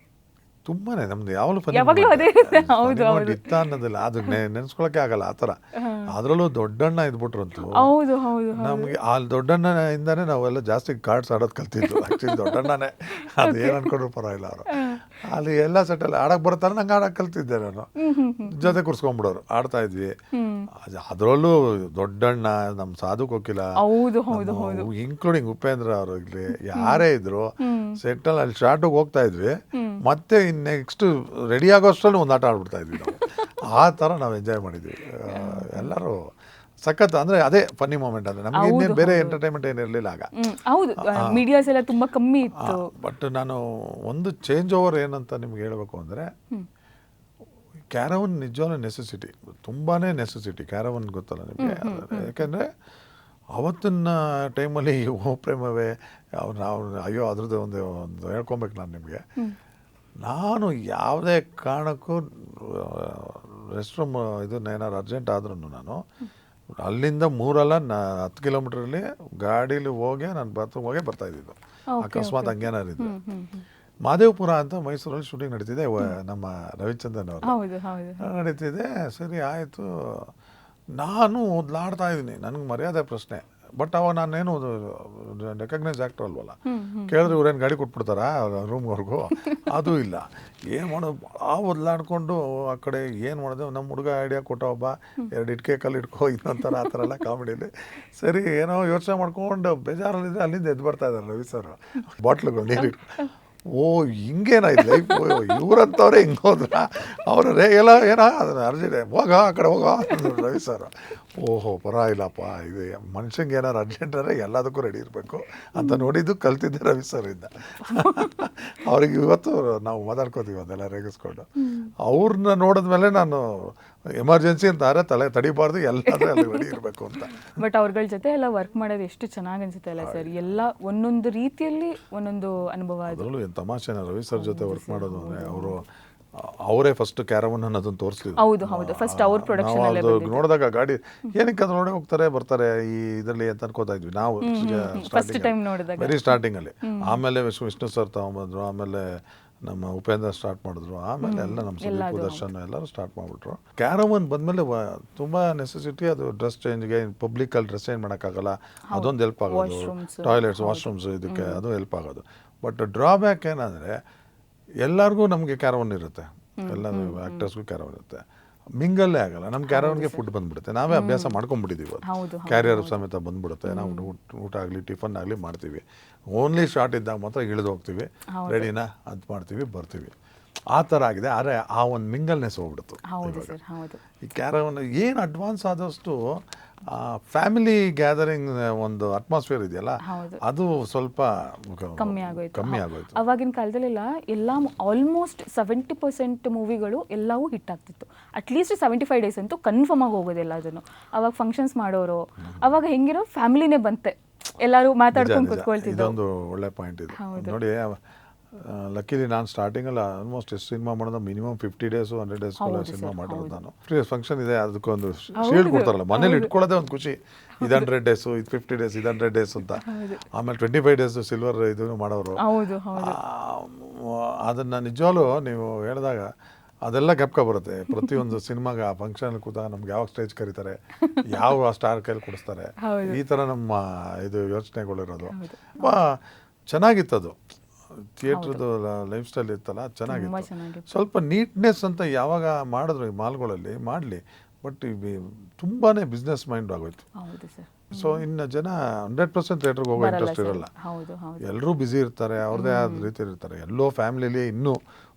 ತುಂಬಾನೇ ನಮ್ದು ಯಾವಾಗಲೂ ಇತ್ತ ಅನ್ನೋದಿಲ್ಲ, ಅದು ನೆನೆಸ್ಕೊಳಕ್ಕೆ ಆಗಲ್ಲ ಆ ಥರ. ಅದರಲ್ಲೂ ದೊಡ್ಡಣ್ಣ ಇದ್ಬಿಟ್ರಂತೂ ನಮಗೆ ಆ ದೊಡ್ಡಣ್ಣಯಿಂದಾನೇ ನಾವೆಲ್ಲ ಜಾಸ್ತಿ ಕಾರ್ಡ್ಸ್ ಆಡೋದು ಕಲ್ತಿದ್ದು. ಆ್ಯಕ್ಚುಲಿ ದೊಡ್ಡಣ್ಣನೇ, ಅದು ಏನು ಅನ್ಕೊಂಡ್ರು ಪರವಾಗಿಲ್ಲ. ಅವರು ಅಲ್ಲಿ ಎಲ್ಲ ಸೆಟ್ಟಲ್ಲಿ ಆಡಕ್ಕೆ ಬರ್ತಾರೆ, ನಂಗೆ ಆಡಕ್ಕೆ ಕಲ್ತಿದ್ದೆ. ನಾನು ಜೊತೆ ಕೂರ್ಸ್ಕೊಂಡ್ಬಿಡೋರು, ಆಡ್ತಾ ಇದ್ವಿ. ಅದರಲ್ಲೂ ದೊಡ್ಡಣ್ಣ, ನಮ್ಮ ಸಾಧು ಕೋಕಿಲ, ಇನ್ಕ್ಲೂಡಿಂಗ್ ಉಪೇಂದ್ರ ಅವರು ಇರಲಿ, ಯಾರೇ ಇದ್ರು ಸೆಟ್ಟಲ್ಲಿ ಅಲ್ಲಿ ಶಾರ್ಟಿಗೆ ಹೋಗ್ತಾ ಇದ್ವಿ, ಮತ್ತೆ ನೆಕ್ಸ್ಟ್ ರೆಡಿ ಆಗೋಷ್ಟರಲ್ಲಿ ಒಂದು ಆಟ ಆಡ್ಬಿಡ್ತಾ ಇದ್ವಿ ನಾವು. ಆ ಥರ ನಾವು ಎಂಜಾಯ್ ಮಾಡಿದ್ವಿ ಎಲ್ಲರೂ. ಸಖತ್ ಅಂದರೆ ಅದೇ ಫನ್ನಿ ಮೂಮೆಂಟ್. ಅಂದರೆ ನಮಗೆ ಇನ್ನೇನು ಬೇರೆ ಎಂಟರ್ಟೈನ್ಮೆಂಟ್ ಏನಿರಲಿಲ್ಲ ಆಗ. ಹೌದು, ಮೀಡಿಯಾಸ್ ಎಲ್ಲ ತುಂಬ ಕಮ್ಮಿ ಇತ್ತು. ಬಟ್ ನಾನು ಒಂದು ಚೇಂಜ್ ಓವರ್ ಏನಂತ ನಿಮ್ಗೆ ಹೇಳಬೇಕು ಅಂದರೆ, ಕ್ಯಾರವನ್ ನಿಜವಾದ ನೆಸೆಸಿಟಿ, ತುಂಬಾ ನೆಸೆಸಿಟಿ ಕ್ಯಾರವನ್, ಗೊತ್ತಲ್ಲ ನಿಮಗೆ. ಯಾಕೆಂದರೆ ಅವತ್ತಿನ ಟೈಮಲ್ಲಿ ಓ ಪ್ರೇಮವೇ ನಾವು ಅಯ್ಯೋ ಅದ್ರದ್ದು ಒಂದು ಹೇಳ್ಕೊಬೇಕು ನಾನು ನಿಮಗೆ. ನಾನು ಯಾವುದೇ ಕಾರಣಕ್ಕೂ ರೆಸ್ಟ್ ರೂಮ್ ಇದನ್ನ ಏನಾರು ಅರ್ಜೆಂಟ್ ಆದ್ರೂ ನಾನು ಅಲ್ಲಿಂದ 3 ಅಲ್ಲ 10 ಕಿಲೋಮೀಟ್ರಲ್ಲಿ ಗಾಡೀಲಿ ಹೋಗಿ ನಾನು ಬಾತ್ರೂಮ್ ಹೋಗಿ ಬರ್ತಾಯಿದ್ದು. ಅಕಸ್ಮಾತ್ ಹಂಗೇನಾರು ಇದ್ದು. ಮಾದೇವಪುರ ಅಂತ ಮೈಸೂರಲ್ಲಿ ಶೂಟಿಂಗ್ ನಡೀತಿದೆ, ನಮ್ಮ ರವಿಚಂದ್ರನ್ ಅವರು ನಡೀತಿದೆ. ಸರಿ ಆಯಿತು, ನಾನು ಓದ್ಲಾಡ್ತಾ ಇದ್ದೀನಿ, ನನಗೆ ಮರ್ಯಾದೆ ಪ್ರಶ್ನೆ. ಬಟ್ ಅವ ನಾನೇನು ರೆಕಗ್ನೈಸ್ ಆ್ಯಕ್ಟರ್ ಅಲ್ವಲ್ಲ. ಕೇಳಿದ್ರೆ ಇವ್ರೇನು ಗಾಡಿ ಕೊಟ್ಬಿಡ್ತಾರಾ ರೂಮ್ವರೆಗೂ? ಅದು ಇಲ್ಲ. ಏನು ಮಾಡೋದು, ಭಾಳ ಒದ್ಲಾಡ್ಕೊಂಡು ಆ ಕಡೆ ಏನು ಮಾಡಿದೆ. ನಮ್ಮ ಹುಡುಗ ಐಡಿಯಾ ಕೊಟ್ಟ ಒಬ್ಬ, 2 ಇಟ್ಕೆ ಕಲ್ಲು ಇಟ್ಕೋ ಇನ್ನೊಂಥರ ಆ ಥರ ಎಲ್ಲ ಕಾಮಿಡಿಯಲ್ಲಿ. ಸರಿ ಏನೋ ಯೋಚನೆ ಮಾಡ್ಕೊಂಡು ಬೇಜಾರಲ್ಲಿದ್ದರೆ ಅಲ್ಲಿಂದ ಎದ್ದು ಬರ್ತಾ ಇದ್ದಾರೆ ರವಿ ಸರ್, ಬಾಟ್ಲುಗಳು ನೀರು. ಓ ಹಿಂಗೇನಾಯ್ತು ಲೈಫ್, ಇವ್ರಂತವ್ರೆ ಹಿಂಗೆ ಹೋದ್ರ ಅವರು ರೇ ಎಲ್ಲ ಏನೋ ಅದನ್ನು ಅರ್ಜೆಂಟ್ ಹೋಗ ಆ ಕಡೆ ಹೋಗ ರವಿ ಸರ್. ಓಹೋ ಪರವಾಗಿಲ್ಲಪ್ಪ, ಇದು ಮನುಷ್ಯಂಗೆ ಏನಾರು ಅರ್ಜೆಂಟಾರೆ ಎಲ್ಲದಕ್ಕೂ ರೆಡಿ ಇರಬೇಕು ಅಂತ ನೋಡಿದ್ದು ಕಲ್ತಿದ್ದೆ ರವಿ ಸರ್ ಇಂದ. ಅವ್ರಿಗೆ ಇವತ್ತು ನಾವು ಮಾತಾಡ್ಕೋತೀವಿ ಅದೆಲ್ಲ ರೇಗಿಸ್ಕೊಂಡು. ಅವ್ರನ್ನ ನೋಡಿದ್ಮೇಲೆ ನಾನು ಎಮರ್ಜೆನ್ಸಿ ಅಂತಾರೆ ತಲೆ ತಡಿಬಾರ್ದು, ಎಲ್ಲಾದ್ರೂ ಅಲ್ಲಿ ರೆಡಿ ಇರಬೇಕು ಅಂತ. ಬಟ್ ಅವ್ರಗಳ ಜೊತೆ ಎಲ್ಲ ವರ್ಕ್ ಮಾಡೋದು ಎಷ್ಟು ಚೆನ್ನಾಗಿ ಅನ್ಸುತ್ತೆ ಅಲ್ಲ ಸರ್, ಎಲ್ಲ ಒಂದೊಂದು ರೀತಿಯಲ್ಲಿ ಒಂದೊಂದು ಅನುಭವ. ಅದರಲ್ಲೂ ಏನು ತಮಾಷೆನ ರವಿ ಸರ್ ಜೊತೆ ವರ್ಕ್ ಮಾಡೋದು ಅಂದರೆ ಅವರೇ ಫಸ್ಟ್ ಕ್ಯಾರವನ್ ಅನ್ನೋದನ್ನು ತೋರಿಸ್ತಿದ್ರು. ಹೌದು ಹೌದು, ಫಸ್ಟ್ ಅವ್ರ ಪ್ರೊಡಕ್ಷನ್ ಅಲ್ಲೇ ನೋಡಿದಾಗ ಗಾಡಿ ಏನಕ್ಕೆ ಅದು ನೋಡಿ ಹೋಗ್ತಾರೆ ಬರ್ತಾರೆ ಈ ಇದರಲ್ಲಿ ಅಂತ ಅನ್ಕೋತಾ ಇದ್ವಿ ನಾವು ಫಸ್ಟ್ ಟೈಮ್ ನೋಡಿದಾಗ, ವೆರಿ ಸ್ಟಾರ್ಟಿಂಗಲ್ಲಿ. ಆಮೇಲೆ ವಿಷ್ಣು ಸರ್ ತಗೊಂಬಂದ್ರು, ಆಮೇಲೆ ನಮ್ಮ ಉಪೇಂದ್ರ ಸ್ಟಾರ್ಟ್ ಮಾಡಿದ್ರು, ಆಮೇಲೆ ಎಲ್ಲ ನಮ್ಮ ಸುದೀಪ್ ದರ್ಶನ್ ಎಲ್ಲರೂ ಸ್ಟಾರ್ಟ್ ಮಾಡಿಬಿಟ್ರು. ಕ್ಯಾರವನ್ ಬಂದಮೇಲೆ ತುಂಬ ನೆಸೆಸಿಟಿ, ಅದು ಡ್ರೆಸ್ ಚೇಂಜ್ಗೆ ಪಬ್ಲಿಕಲ್ಲಿ ಡ್ರೆಸ್ ಚೇಂಜ್ ಮಾಡೋಕ್ಕಾಗಲ್ಲ, ಅದೊಂದು ಹೆಲ್ಪ್ ಆಗೋದು, ಟಾಯ್ಲೆಟ್ಸ್ ವಾಶ್ರೂಮ್ಸ್ ಇದಕ್ಕೆ ಅದು ಹೆಲ್ಪ್ ಆಗೋದು. ಬಟ್ ಡ್ರಾಬ್ಯಾಕ್ ಏನಂದರೆ ಎಲ್ಲರಿಗೂ ನಮಗೆ ಕ್ಯಾರವನ್ ಇರುತ್ತೆ, ಎಲ್ಲ ಆ್ಯಕ್ಟರ್ಸ್ಗೂ ಕ್ಯಾರವನ್ ಇರುತ್ತೆ, ಮಿಂಗಲ್ಲೇ ಆಗಲ್ಲ. ನಮ್ಮ ಕ್ಯಾರವನ್ಗೆ ಫುಡ್ ಬಂದ್ಬಿಡುತ್ತೆ, ನಾವೇ ಅಭ್ಯಾಸ ಮಾಡ್ಕೊಂಡ್ಬಿಟ್ಟಿದ್ದೀವಿ. ಅದು ಕ್ಯಾರಿಯರ್ ಸಮೇತ ಬಂದ್ಬಿಡುತ್ತೆ, ನಾವು ಊಟ ಆಗಲಿ ಟಿಫನ್ ಆಗಲಿ ಮಾಡ್ತೀವಿ. ಓನ್ಲಿ ಶಾರ್ಟ್ ಇದ್ದಾಗ ಮಾತ್ರ ಇಳಿದು ಹೋಗ್ತೀವಿ, ರೆಡಿನಾ ಅದು ಮಾಡ್ತೀವಿ ಬರ್ತೀವಿ, ಆ ಥರ ಆಗಿದೆ. ಆದರೆ ಆ ಒಂದು ಮಿಂಗಲ್ನೆಸ್ ಹೋಗ್ಬಿಡ್ತು. ಈ ಕ್ಯಾರವನ್ ಏನು ಅಡ್ವಾನ್ಸ್ ಆದಷ್ಟು ಫ್ಯಾಮಿಲಿ ಗ್ಯಾದರಿಂಗ್ ಒಂದು ಅಟ್ಮಾಸ್ಫಿಯರ್ ಇದೆಯಲ್ಲ, ಅದು ಸ್ವಲ್ಪ ಕಮ್ಮಿ ಆಗೋಯ್ತು. ಅವಾಗಿನ ಕಾಲದಲ್ಲೆಲ್ಲ ಎಲ್ಲ ಆಲ್ಮೋಸ್ಟ್ 70% ಮೂವಿಗಳು ಎಲ್ಲವೂ ಹಿಟ್ ಆಗ್ತಿತ್ತು. ಅಟ್ಲೀಸ್ಟ್ 75 days ಅಂತೂ ಕನ್ಫರ್ಮ್ ಆಗಿ ಹೋಗೋದಿಲ್ಲ ಅದನ್ನು. ಅವಾಗ ಫಂಕ್ಷನ್ಸ್ ಮಾಡೋರು, ಅವಾಗ ಹೆಂಗಿರೋ ಫ್ಯಾಮಿಲಿನೇ ಬಂತೆ, ಎಲ್ಲರೂ ಮಾತಾಡ್ಕೊಂಡು ಕೂತ್ಕೊಳ್ತಿದ್ರು. ಇದೊಂದು ಒಳ್ಳೆ ಪಾಯಿಂಟ್ ಇದೆ ನೋಡಿ. ಲಕ್ಕಿಲಿ ನಾನು ಸ್ಟಾರ್ಟಿಂಗಲ್ಲಿ ಆಲ್ಮೋಸ್ಟ್ ಎಷ್ಟು ಸಿನಿಮಾ ಮಾಡೋದು, ಮಿನಿಮಮ್ 50 days 100 days ಸಿನಿಮಾ ಮಾಡಿರೋದು ನಾನು. ಫಂಕ್ಷನ್ ಇದೆ, ಅದಕ್ಕೊಂದು ಶೀಲ್ಡ್ ಕೊಡ್ತಾರಲ್ಲ ಮನೇಲಿ ಇಟ್ಕೊಳ್ಳೋದೇ ಒಂದು ಖುಷಿ. ಇದು 100 days, ಇದು 50 days, ಇದು 100 days ಅಂತ. ಆಮೇಲೆ 25 days ಸಿಲ್ವರ್ ಇದನ್ನು ಮಾಡೋರು. ಅದನ್ನು ನಿಜವಾಗ್ಲೂ ನೀವು ಹೇಳಿದಾಗ ಅದೆಲ್ಲ ಜ್ಞಾಪಕ ಬರುತ್ತೆ. ಪ್ರತಿಯೊಂದು ಸಿನಿಮಾಗೆ ಆ ಫಂಕ್ಷನ್ ಕೂತಾಗ ನಮ್ಗೆ ಯಾವ ಸ್ಟೇಜ್ ಕರೀತಾರೆ, ಯಾವ ಸ್ಟಾರ್ ಕೈಲಿ ಕೊಡಿಸ್ತಾರೆ, ಈ ಥರ ನಮ್ಮ ಇದು ಯೋಚನೆಗಳಿರೋದು. ತುಂಬ ಚೆನ್ನಾಗಿತ್ತದು. ಥಿಯೇಟ್ರದ್ದು ಲೈಫ್ ಸ್ಟೈಲ್ ಇತ್ತಲ್ಲ, ಚೆನ್ನಾಗಿತ್ತು. ಸ್ವಲ್ಪ ನೀಟ್ನೆಸ್ ಅಂತ ಯಾವಾಗ ಮಾಡಿದ್ರು ಈ ಮಾಲ್ಗಳಲ್ಲಿ ಮಾಡಲಿ, ಬಟ್ ತುಂಬಾ ಬಿಸ್ನೆಸ್ ಮೈಂಡ್ ಆಗೋಯ್ತು. ಸೊ ಇನ್ನು ಜನ 100% ಥಿಯೇಟ್ರಿಗೆ ಹೋಗೋ ಇಂಟ್ರೆಸ್ಟ್ ಇರಲ್ಲ. ಎಲ್ಲರೂ ಬ್ಯುಸಿ ಇರ್ತಾರೆ, ಅವ್ರದ್ದೇ ಆದ ರೀತಿ ಇರ್ತಾರೆ. ಎಲ್ಲೋ ಫ್ಯಾಮಿಲಿಲಿ ಇನ್ನೂ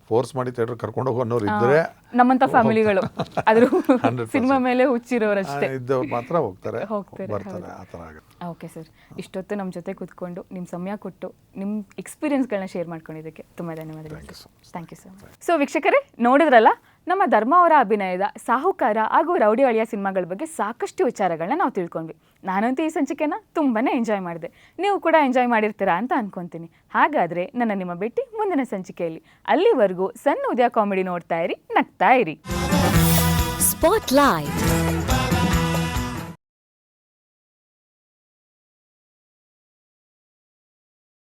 ಫೋರ್ಸ್ ಮಾಡಿ ಥಿಯೇಟರ್ ಕರ್ಕೊಂಡು ಹೋಗೋ ಅನ್ನೋರು ಇದ್ದರೆ ನಮ್ಮಂತ ಫ್ಯಾಮಿಲಿಗಳು ಅದ್ರ ಸಿನಿಮಾ ಮೇಲೆ ಹುಚ್ಚಿರೋರಷ್ಟೇ ಇದ್ದವ್ರು ಮಾತ್ರ ಹೋಗ್ತಾರೆ ಬರ್ತಾರೆ, ಆ ಥರ ಆಗುತ್ತೆ. ಓಕೆ ಸರ್, ಇಷ್ಟೊತ್ತು ನಮ್ಮ ಜೊತೆ ಕೂತ್ಕೊಂಡು ನಿಮ್ಮ ಸಮಯ ಕೊಟ್ಟು ನಿಮ್ಮ ಎಕ್ಸ್ಪೀರಿಯನ್ಸ್ಗಳನ್ನ ಶೇರ್ ಮಾಡ್ಕೊಂಡಿದ್ದಕ್ಕೆ ತುಂಬ ಧನ್ಯವಾದಗಳು. Thank you sir. ಸೊ ವೀಕ್ಷಕರೇ, ನೋಡಿದ್ರಲ್ಲ ನಮ್ಮ ಧರ್ಮ ಅವರ ಅಭಿನಯದ ಸಾಹುಕಾರ ಹಾಗೂ ರೌಡಿ ಅಳಿಯ ಸಿನಿಮಾಗಳ ಬಗ್ಗೆ ಸಾಕಷ್ಟು ವಿಚಾರಗಳನ್ನ ನಾವು ತಿಳ್ಕೊಂಡ್ವಿ. ನಾನಂತೂ ಈ ಸಂಚಿಕೆನ ತುಂಬಾ ಎಂಜಾಯ್ ಮಾಡಿದೆ, ನೀವು ಕೂಡ ಎಂಜಾಯ್ ಮಾಡಿರ್ತೀರಾ ಅಂತ ಅನ್ಕೊತೀನಿ. ಹಾಗಾದರೆ ನಿಮ್ಮ ಭೇಟಿ ಮುಂದಿನ ಸಂಚಿಕೆಯಲ್ಲಿ. ಅಲ್ಲಿವರೆಗೂ ಸಣ್ಣ ಉದಯ ಕಾಮಿಡಿ ನೋಡ್ತಾ ಇರಿ, ನಗ್ತಾ ಇರಿ. ಸ್ಪಾಟ್ಲೈಟ್.